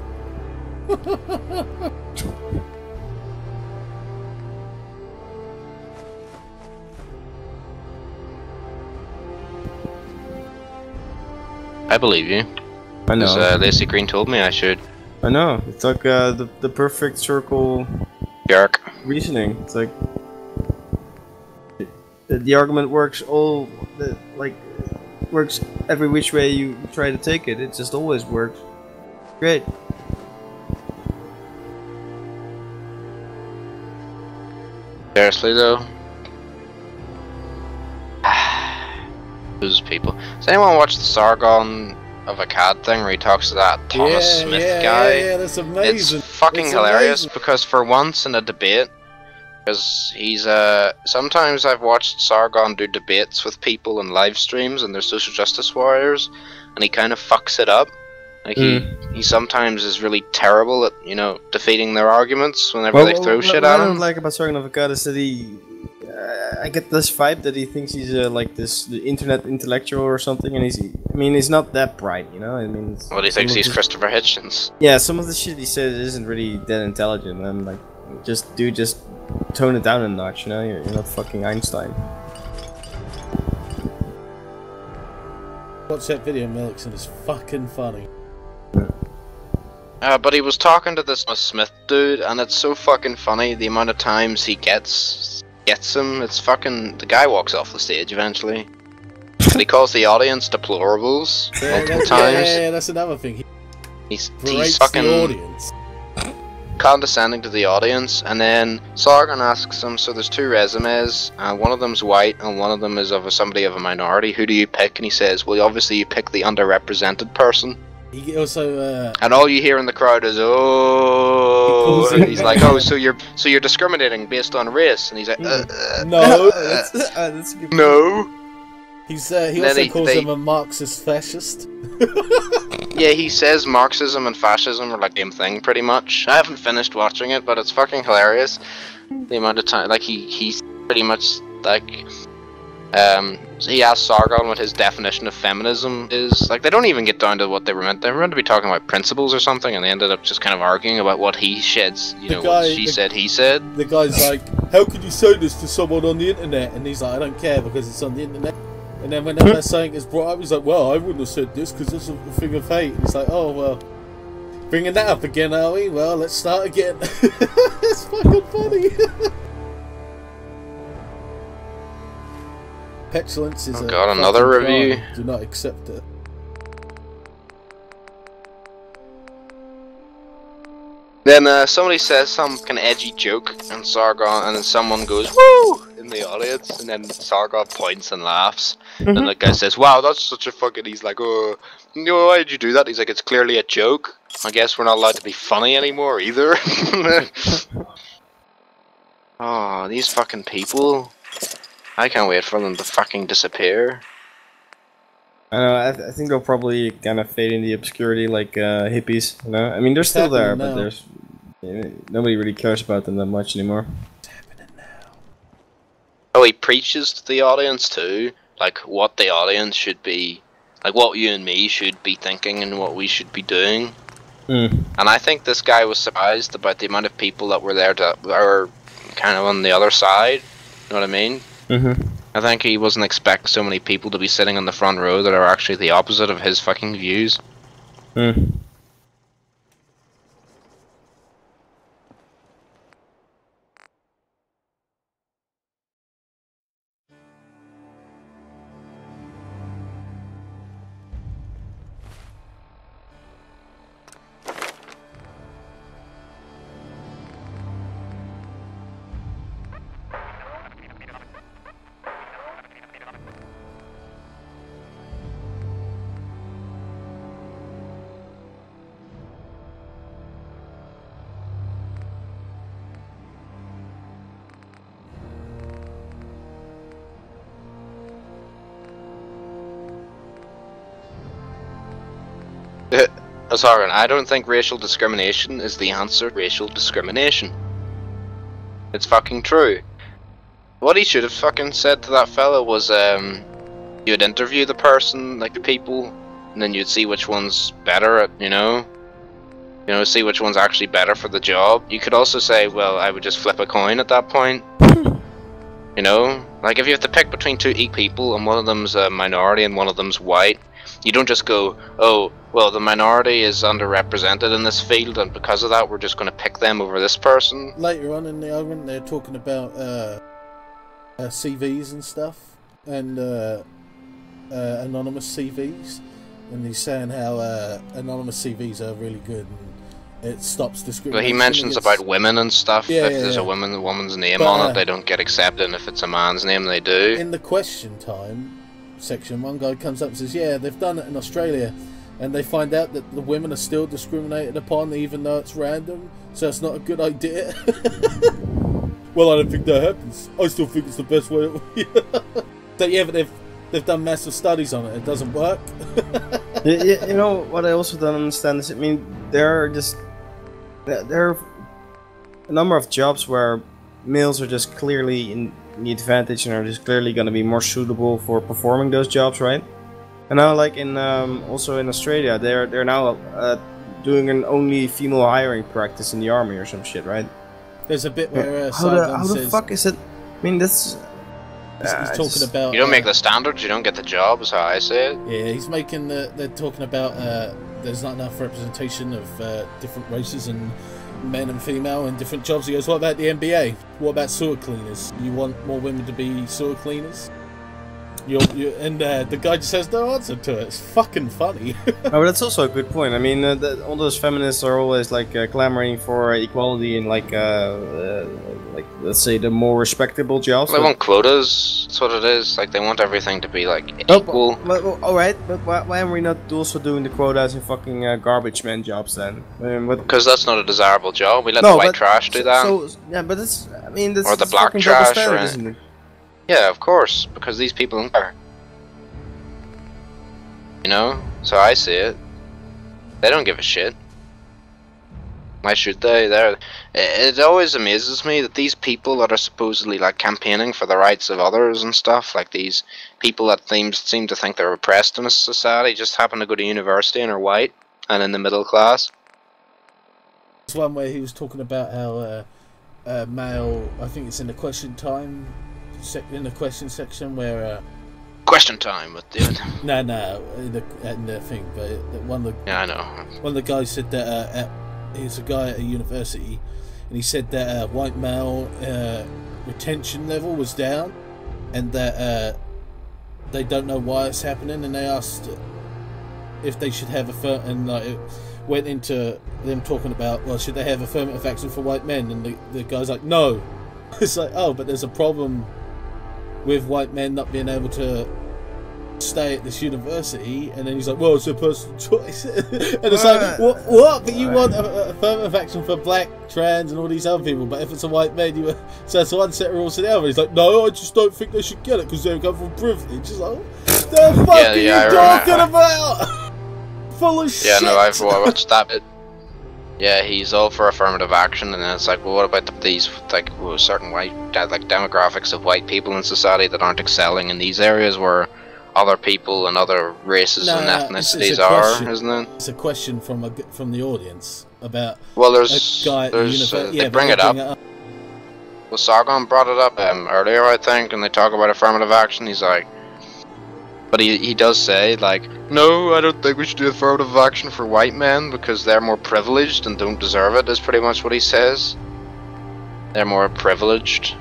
I believe you. I know. Because Lacey Green told me I should. I know. It's like the perfect circle Jerk. reasoning. It's like the argument works works every which way you try to take it. It just always works. Great. Seriously though? Those people. Does anyone watch the Sargon of Akkad thing where he talks to that Thomas Smith guy? Yeah, that's amazing. It's fucking It's hilarious amazing. because for once in a debate, because he's sometimes I've watched Sargon do debates with people in live streams and they're social justice warriors, and he kind of fucks it up. Like he sometimes is really terrible at, you know, defeating their arguments whenever they throw shit what at I him. don't like about Sargon of Akkad is that he, I get this vibe that he thinks he's like the internet intellectual or something, and he's not that bright, you know. I mean, Well, he thinks he's Christopher Hitchens. Yeah, some of the shit he says isn't really that intelligent, and I'm like, just tone it down a notch, you know. You're not fucking Einstein. Watch that video, Melix, and it's fucking funny. But he was talking to this Smith dude, and it's so fucking funny the amount of times he gets him. It's fucking... The guy walks off the stage eventually. And he calls the audience deplorables multiple times. Yeah, that's another thing. He's Berates fucking the audience. condescending to the audience, and then Sargon asks him, so there's two resumes, one of them's white and one of them is of somebody of a minority, who do you pick? And he says, well, obviously you pick the underrepresented person. He also and all you hear in the crowd is, oh, and he's like, oh, so you're discriminating based on race? And he's like, no. That's a good no. He also calls him a Marxist fascist. Yeah, he says Marxism and fascism are like the same thing, pretty much. I haven't finished watching it, but it's fucking hilarious. The amount of time, like he's pretty much like, he asked Sargon what his definition of feminism is. Like, they don't even get down to what they were meant. They were meant to be talking about principles or something, and they ended up just kind of arguing about what he sheds. You know, what she said, he said. The guy's like, how could you say this to someone on the internet? And he's like, I don't care because it's on the internet. And then whenever something is brought up, he's like, well, I wouldn't have said this because it's a thing of hate. And it's like, oh, well, bringing that up again, are we? Well, let's start again. It's fucking funny. Petulance is another review. Do not accept it. Then somebody says some kind of edgy joke, and Sargon, and then someone goes "woo" in the audience, and then Sargon points and laughs. And the guy says, "Wow, that's such a fucking." He's like, "Oh, why did you do that?" He's like, "It's clearly a joke. I guess we're not allowed to be funny anymore either." Oh, these fucking people! I can't wait for them to fucking disappear. I know. I think they'll probably kind of fade in the obscurity like hippies. You know, I mean, they're still there, but there's nobody really cares about them that much anymore. Oh, he preaches to the audience too, like what the audience should be, like what you and me should be thinking and what we should be doing. And I think this guy was surprised about the amount of people that were there that are kind of on the other side. You know what I mean? I think he wasn't expecting so many people to be sitting on the front row that are actually the opposite of his fucking views. Sorry, I don't think racial discrimination is the answer. Racial discrimination. It's fucking true. What he should have fucking said to that fella was, you'd interview the person, like the people, and then you'd see which one's better at, you know, see which one's actually better for the job. You could also say, well, I would just flip a coin at that point. You know, like if you have to pick between two people and one of them's a minority and one of them's white, you don't just go, oh, well, the minority is underrepresented in this field, and because of that, we're just going to pick them over this person. Later on in the argument, they're talking about CVs and stuff, and anonymous CVs, and he's saying how anonymous CVs are really good, and it stops discrimination. But he mentions about women and stuff. Yeah, if there's yeah. a woman's name on it, they don't get accepted, and if it's a man's name, they do. In the question time section, one guy comes up and says, yeah, they've done it in Australia, and they find out that the women are still discriminated upon even though it's random, so it's not a good idea. Well, I don't think that happens. I still think it's the best way. So yeah, but they've done massive studies on it. It doesn't work. You know what I also don't understand is, I mean, there are a number of jobs where males are just clearly in the advantage and are just clearly going to be more suitable for performing those jobs, right? And now, like in also in Australia, they're now doing an only female hiring practice in the army or some shit, right? There's a bit where how the fuck is it? I mean, that's He's talking about. You don't make the standards, you don't get the job, is how I say it. Yeah, he's making the. They're talking about there's not enough representation of different races and men and female in different jobs. He goes, what about the NBA? What about sewer cleaners? You want more women to be sewer cleaners? And the guy just has no answer to it. It's fucking funny. Oh, but that's also a good point. I mean, all those feminists are always like clamoring for equality in like let's say the more respectable jobs. They want quotas. That's what it is. Like they want everything to be like equal. All right, but why are we not also doing the quotas in fucking garbage man jobs then? Because that's not a desirable job. We let the white trash do that. So yeah, but it's. I mean, that's or the black trash, isn't it? Yeah, of course, because these people don't care. You know? So I see it. They don't give a shit. Why should they? It always amazes me that these people that are supposedly like campaigning for the rights of others and stuff, like these people that seem to think they're oppressed in a society, just happen to go to university and are white and in the middle class. There's one where he was talking about how male, I think it's in the question time, in the question section where question time with dude. No, in the thing, but one of the I know. One of the guys said that he's a guy at a university, and he said that white male retention level was down, and that they don't know why it's happening, and they asked if they should have and like it went into them talking about, well, should they have affirmative action for white men, and the guy's like, no. It's like, oh, but there's a problem with white men not being able to stay at this university, and then he's like, well, it's a personal choice. And it's like, what? But you want affirmative action for black, trans, and all these other people, but if it's a white man, so it's one set of rules to the other. He's like, no, I just don't think they should get it because they come from privilege. It's like, what the fuck are you talking about? Full of shit. Yeah, no, I've watched that bit. Yeah, he's all for affirmative action, and then it's like, well, what about these like certain white demographics of white people in society that aren't excelling in these areas where other people and other races and ethnicities are, isn't it? It's a question from the audience about. Well, there's they bring it up. Well, Sargon brought it up earlier, I think, and they talk about affirmative action. He's like, but he does say, like, no, I don't think we should do affirmative action for white men because they're more privileged and don't deserve it, is pretty much what he says. They're more privileged.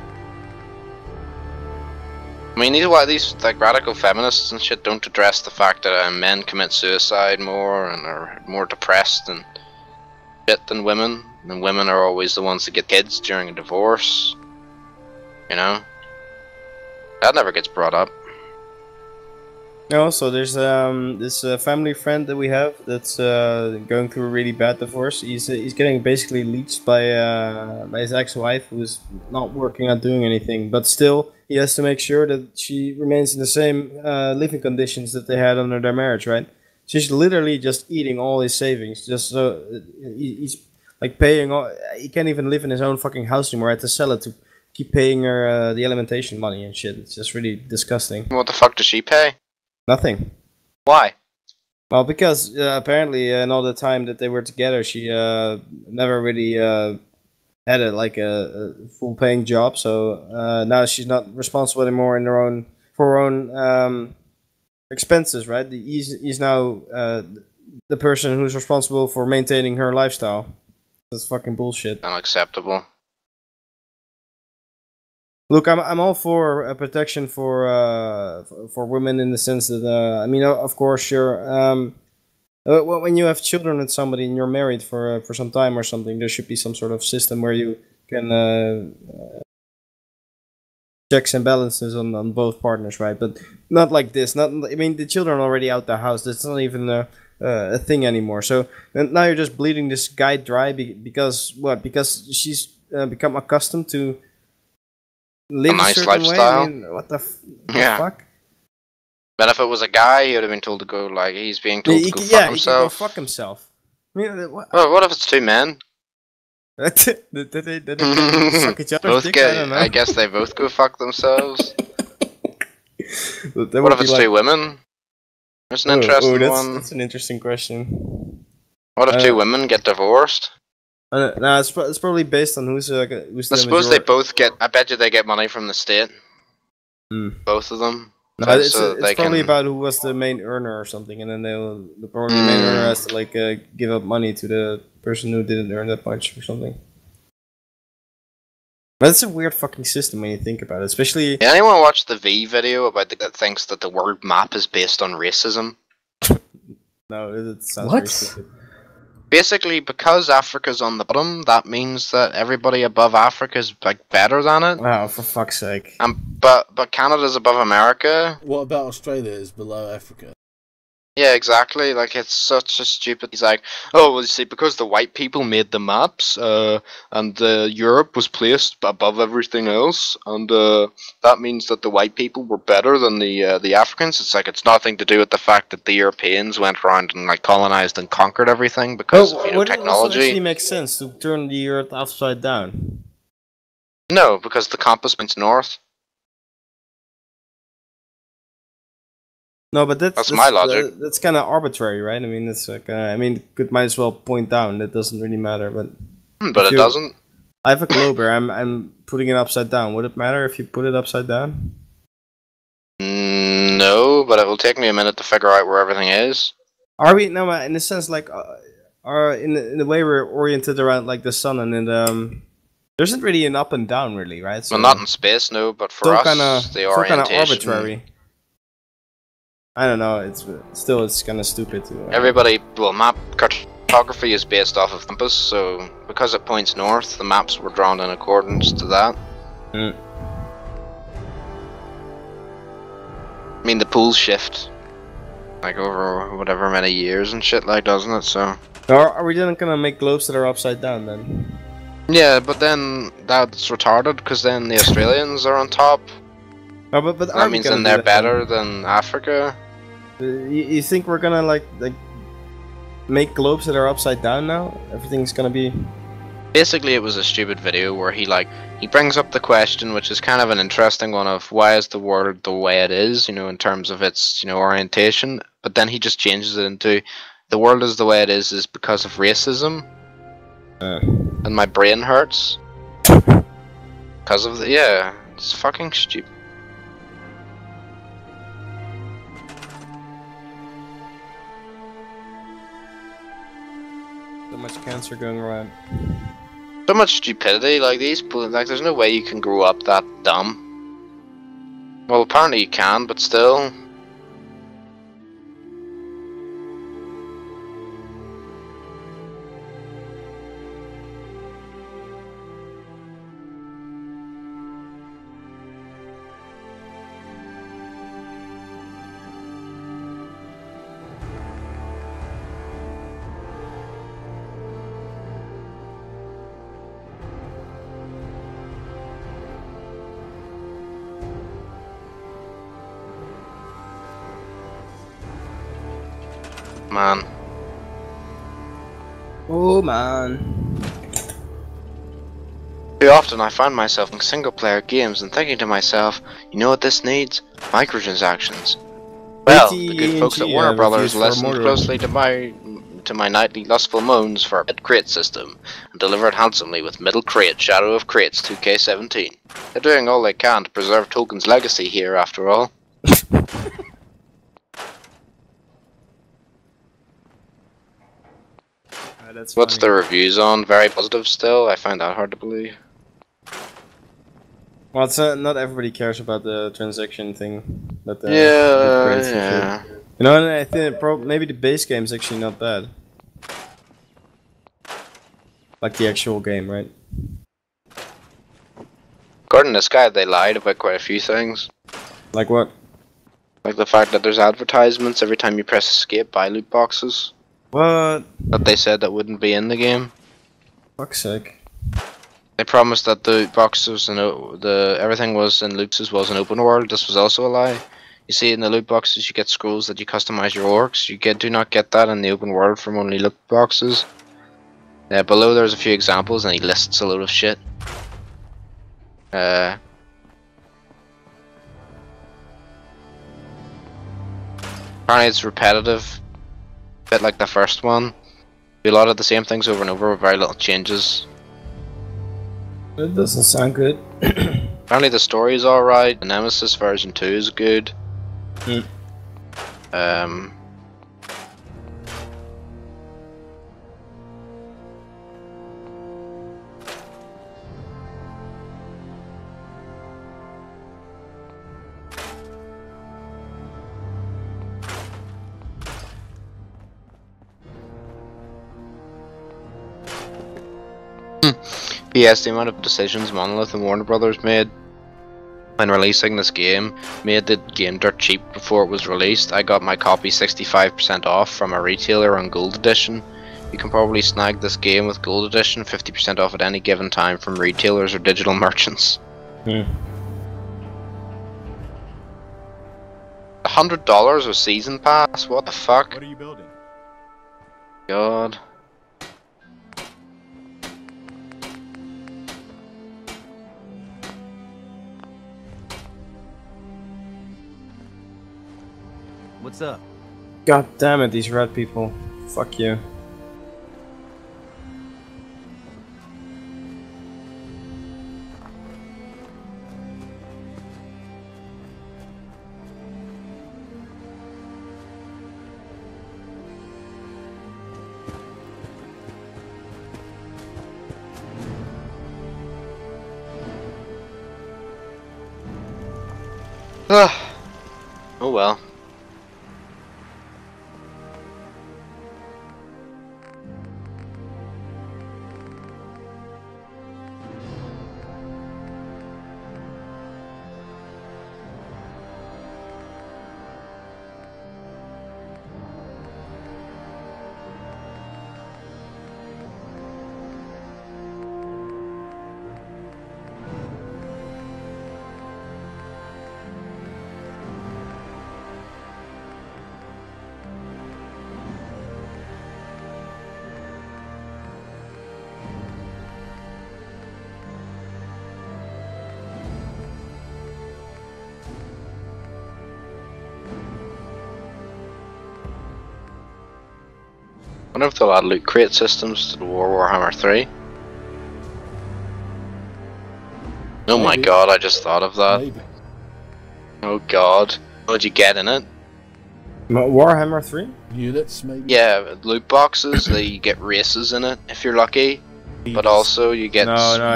I mean, these like radical feminists and shit don't address the fact that men commit suicide more and are more depressed and shit than women. And women are always the ones that get kids during a divorce. You know? That never gets brought up. Also, there's this family friend that we have that's going through a really bad divorce. He's getting basically leached by his ex-wife, who's not working on doing anything, but still he has to make sure that she remains in the same living conditions that they had under their marriage, right? She's literally just eating all his savings, just so he's like paying all. He can't even live in his own fucking house anymore. I had to sell it to keep paying her the alimentation money and shit. It's just really disgusting. What the fuck does she pay? Nothing. Why? Well, because apparently in all the time that they were together, she never really had a full paying job. So now she's not responsible anymore for her own expenses, right? He's now the person who's responsible for maintaining her lifestyle. That's fucking bullshit. Unacceptable. Look, I'm all for protection for women in the sense that I mean, of course, sure. When you have children with somebody and you're married for some time or something, there should be some sort of system where you can checks and balances on both partners, right? But not like this. I mean, the children are already out the house. That's not even a thing anymore. So now you're just bleeding this guy dry because what? Because she's become accustomed to live a nice lifestyle. I mean, what the fuck? But if it was a guy, he would have been told to go, like, he's being told to go fuck himself. Yeah, he can go fuck himself. I mean, well, what if it's two men? Did they suck each other's dick? I guess they both go fuck themselves. What if it's two women? That's an interesting one. That's an interesting question. What if two women get divorced? Nah, it's probably based on who's I suppose they both get. I bet you they get money from the state. Both of them. No, So it's they probably can... about who was the main earner or something, and then probably the main earner has to like give up money to the person who didn't earn that much or something. But it's a weird fucking system when you think about it, especially. Yeah, anyone watch the V video about that thinks that the world map is based on racism? No, it sounds very stupid. Basically, because Africa's on the bottom, that means that everybody above Africa is like better than it. Wow, for fuck's sake! But Canada's above America. What about Australia is below Africa? Yeah, exactly. Like, it's such a stupid... He's like, oh, well, you see, because the white people made the maps, and Europe was placed above everything else, and that means that the white people were better than the Africans. It's like, it's nothing to do with the fact that the Europeans went around and, like, colonized and conquered everything because of, Would it also technology. actually make sense to turn the Earth upside down? No, because the compass points north. No, but that's my logic. That's kind of arbitrary, right? I mean, it's like I mean, it might as well point down. That doesn't really matter, but it doesn't. I have a globe here. I'm putting it upside down. Would it matter if you put it upside down? No, but it will take me a minute to figure out where everything is. Are we no? In a sense, like, in the way we're oriented around like the sun, and then there isn't really an up and down, really, right? So, well, not in space, no, but for us, the orientation. Kind of arbitrary. I don't know. It's kind of stupid. Everybody, well, map cartography is based off of compass, so because it points north, the maps were drawn in accordance to that. I mean, the poles shift, like over whatever many years and shit, like, doesn't it? So. Are we then gonna make globes that are upside down then? Yeah, but then that's retarded because then the Australians are on top. No, but that means then they're better than Africa. You think we're gonna like make globes that are upside down now? Everything's gonna be. Basically, it was a stupid video where he brings up the question, which is kind of an interesting one, of why is the world the way it is, in terms of its orientation. But then he just changes it into the world is the way it is because of racism. And my brain hurts because of it's fucking stupid. So much cancer going around. So much stupidity, like these people, like there's no way you can grow up that dumb. Well, apparently you can, but still. Man. Oh man. Too often I find myself in single player games and thinking to myself, you know what this needs? Microtransactions. Well, the good folks at Warner Brothers listened closely to my nightly lustful moans for a mid-crate system and delivered handsomely with middle crate Shadow of Crates 2K17. They're doing all they can to preserve Token's legacy here after all. What's the reviews on? Very positive still? I find that hard to believe. Well, it's not everybody cares about the transaction thing. But yeah. You know, and I think maybe the base game is actually not bad. Like the actual game, right? According to this guy, they lied about quite a few things. Like what? Like the fact that there's advertisements every time you press escape by loot boxes. What? That they said that wouldn't be in the game. Fuck's sake. They promised that the boxes and everything was in loots was an open world. This was also a lie. You see, in the loot boxes, you get scrolls that you customize your orcs. You do not get that in the open world from only loot boxes. Below there's a few examples, and he lists a load of shit. Apparently, it's repetitive. Bit like the first one. Do a lot of the same things over and over with very little changes. It doesn't sound good. Apparently the story is alright. The Nemesis version 2 is good. Yes, the amount of decisions Monolith and Warner Brothers made when releasing this game made the game dirt cheap before it was released. I got my copy 65% off from a retailer on Gold Edition. You can probably snag this game with Gold Edition 50% off at any given time from retailers or digital merchants. $100 a season pass? What the fuck? What are you building? God. What's up? God damn it, these red people. Fuck you. Oh well. I wonder if they'll add loot crate systems to the Warhammer 3. Oh my god, I just thought of that. Maybe. Oh god. What'd you get in it? Warhammer 3? Units, maybe? Yeah, loot boxes, they get races in it, if you're lucky. But also you get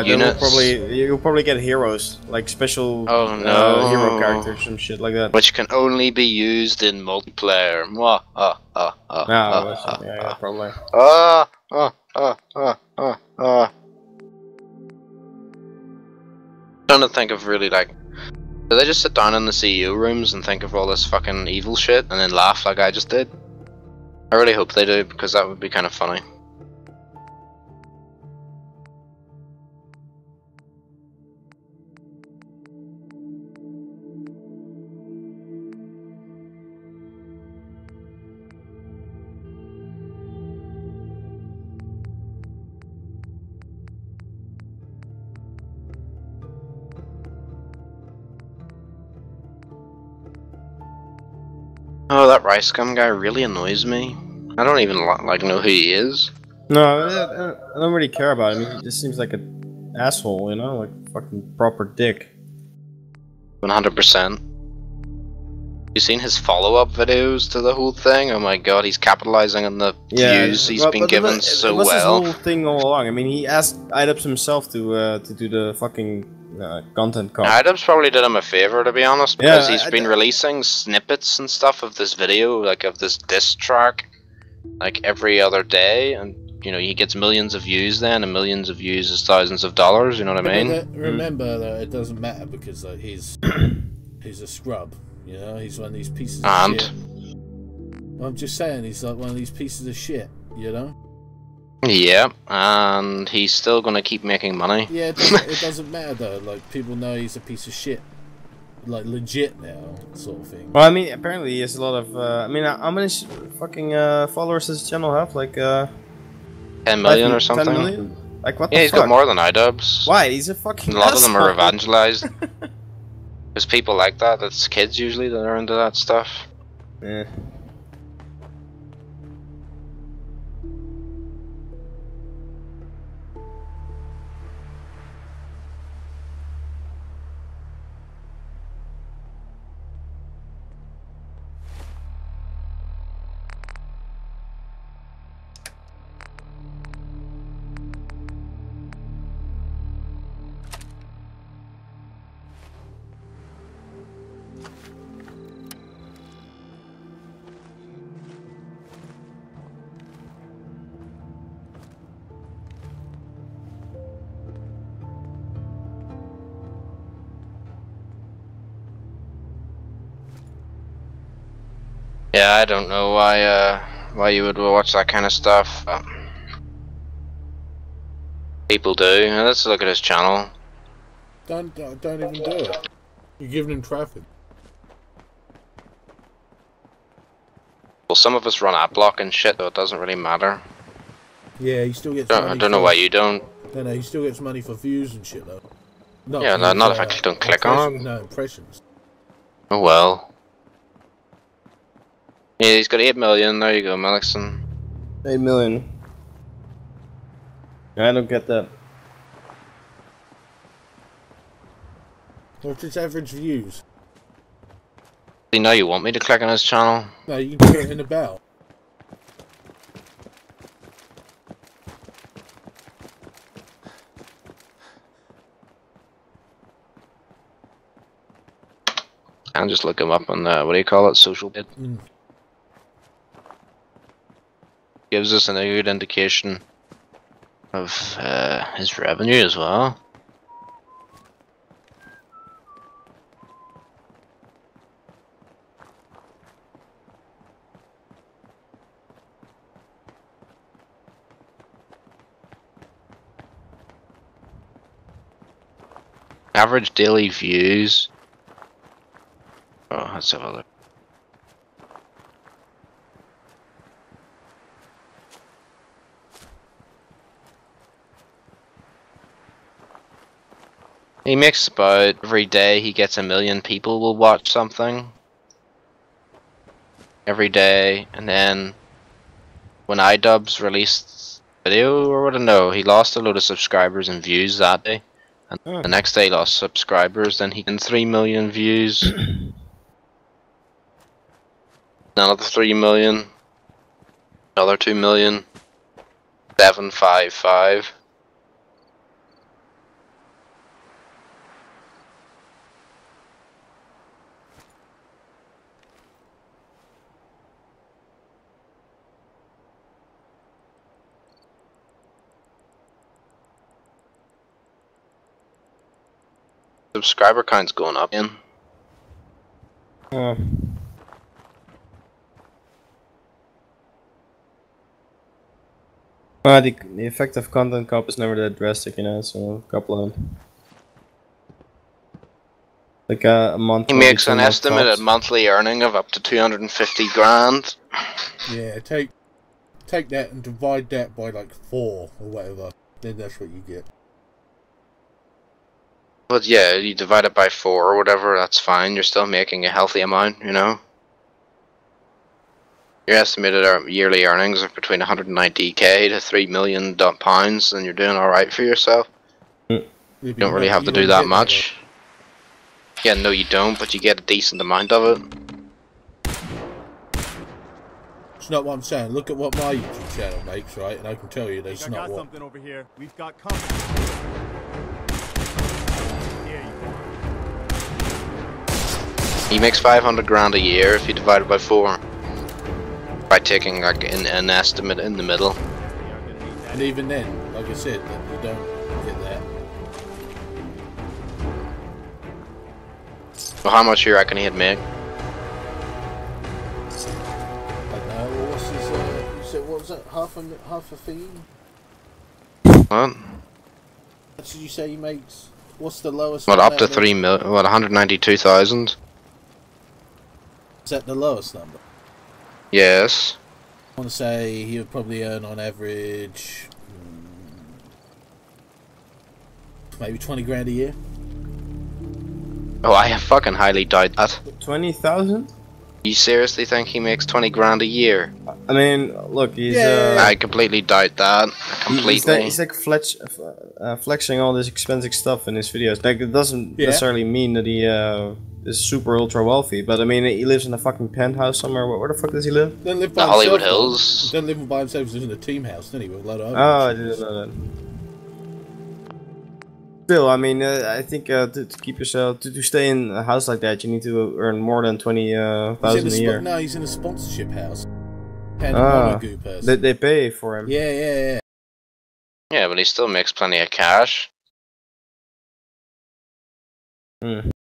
units. You'll probably get heroes, like special hero characters, some shit like that. Which can only be used in multiplayer. Yeah, probably. Trying to think of really like, do they just sit down in the CEO rooms and think of all this fucking evil shit and then laugh like I just did? I really hope they do, because that would be kind of funny. Oh, that rice scum guy really annoys me. I don't even like know who he is. No, I don't really care about him. He just seems like an asshole, you know, like fucking proper dick. 100%. You seen his follow-up videos to the whole thing? Oh my god, he's capitalizing on the views he's been given so well. It was his whole thing all along. I mean, he asked IDubbbz himself to do the fucking content call. IDubbbz probably did him a favor, to be honest, because he's been releasing snippets and stuff of this video, like of this diss track, like every other day, and you know he gets millions of views then, and millions of views is thousands of dollars. You know what I mean? Remember that it doesn't matter because he's a scrub. You know, he's one of these pieces of shit. I'm just saying, he's like one of these pieces of shit. You know? Yeah, and he's still gonna keep making money. Yeah, it doesn't matter though. Like people know he's a piece of shit, like legit now, sort of thing. Well, I mean, apparently he has a lot of. I mean, how many fucking followers does his channel have? Like 10 million or something. 10 million? Like what? Yeah, the he's fuck? got more than IDubbbz. Why? He's a fucking. A lot of them are asshole. evangelized. There's people like that. That's kids usually that are into that stuff. Yeah. Yeah, I don't know why you would watch that kind of stuff. People do. Let's look at his channel. Don't even do it. You're giving him traffic. Well, some of us run ad block and shit, though it doesn't really matter. Yeah, he still gets money. I don't know why you don't. No, he still gets money for views and shit though. Yeah, not if I don't click on it. No, impressions. Oh well. Yeah, he's got 8 million. There you go, Melixon. 8 million. I don't get that. What's its average views? You know you want me to click on his channel? No, you can do it in about. And just look him up on the, what do you call it, social bit. Gives us a good indication of his revenue as well. Average daily views. Oh, let's have a look. He makes about every day he gets 1 million people will watch something. Every day, and then when iDubbbz released video or what I know, he lost a load of subscribers and views that day. And the next day he lost subscribers, then he gained 3 million views. Another 3 million. Another 2 million. 755. Subscriber count's going up in. Well, the effect of content cop is never that drastic, you know, so a couple of them. Like a month. He makes an estimated monthly earning of up to 250 grand. Yeah, take that and divide that by like 4 or whatever. Then that's what you get. But yeah, you divide it by 4 or whatever, that's fine. You're still making a healthy amount, you know? Your estimated yearly earnings are between 190k to £3 million, and you're doing alright for yourself. You don't really have to do that much. Yeah, no you don't, but you get a decent amount of it. It's not what I'm saying. Look at what my YouTube channel makes, right? And I can tell you that's not what... I got something over here. We've got company. He makes 500 grand a year if you divide it by 4. By taking like an estimate in the middle. And even then, like I said, you don't get that. So how much do you reckon he'd make? I don't know, what's his, you said, what was that, half a fee? What? What did you say he makes? What's the lowest? What, up to 3 million, what, 192,000? Is that the lowest number? Yes. I want to say he would probably earn on average maybe 20 grand a year. Oh, I fucking highly doubt that. 20,000? You seriously think he makes 20 grand a year? I mean, look, he's I completely doubt that. Completely. He's like flexing all this expensive stuff in his videos. Like, it doesn't necessarily mean that he is super ultra wealthy, but I mean, he lives in a fucking penthouse somewhere. Where the fuck does he live? Doesn't live by the Hollywood himself, Hills. He doesn't live by himself. He's in a team house, doesn't he? With a lot of I didn't know that. Still, I mean, I think to keep yourself to stay in a house like that, you need to earn more than 20,000 a year. No, he's in a sponsorship house. They pay for him. Yeah. Yeah, but he still makes plenty of cash.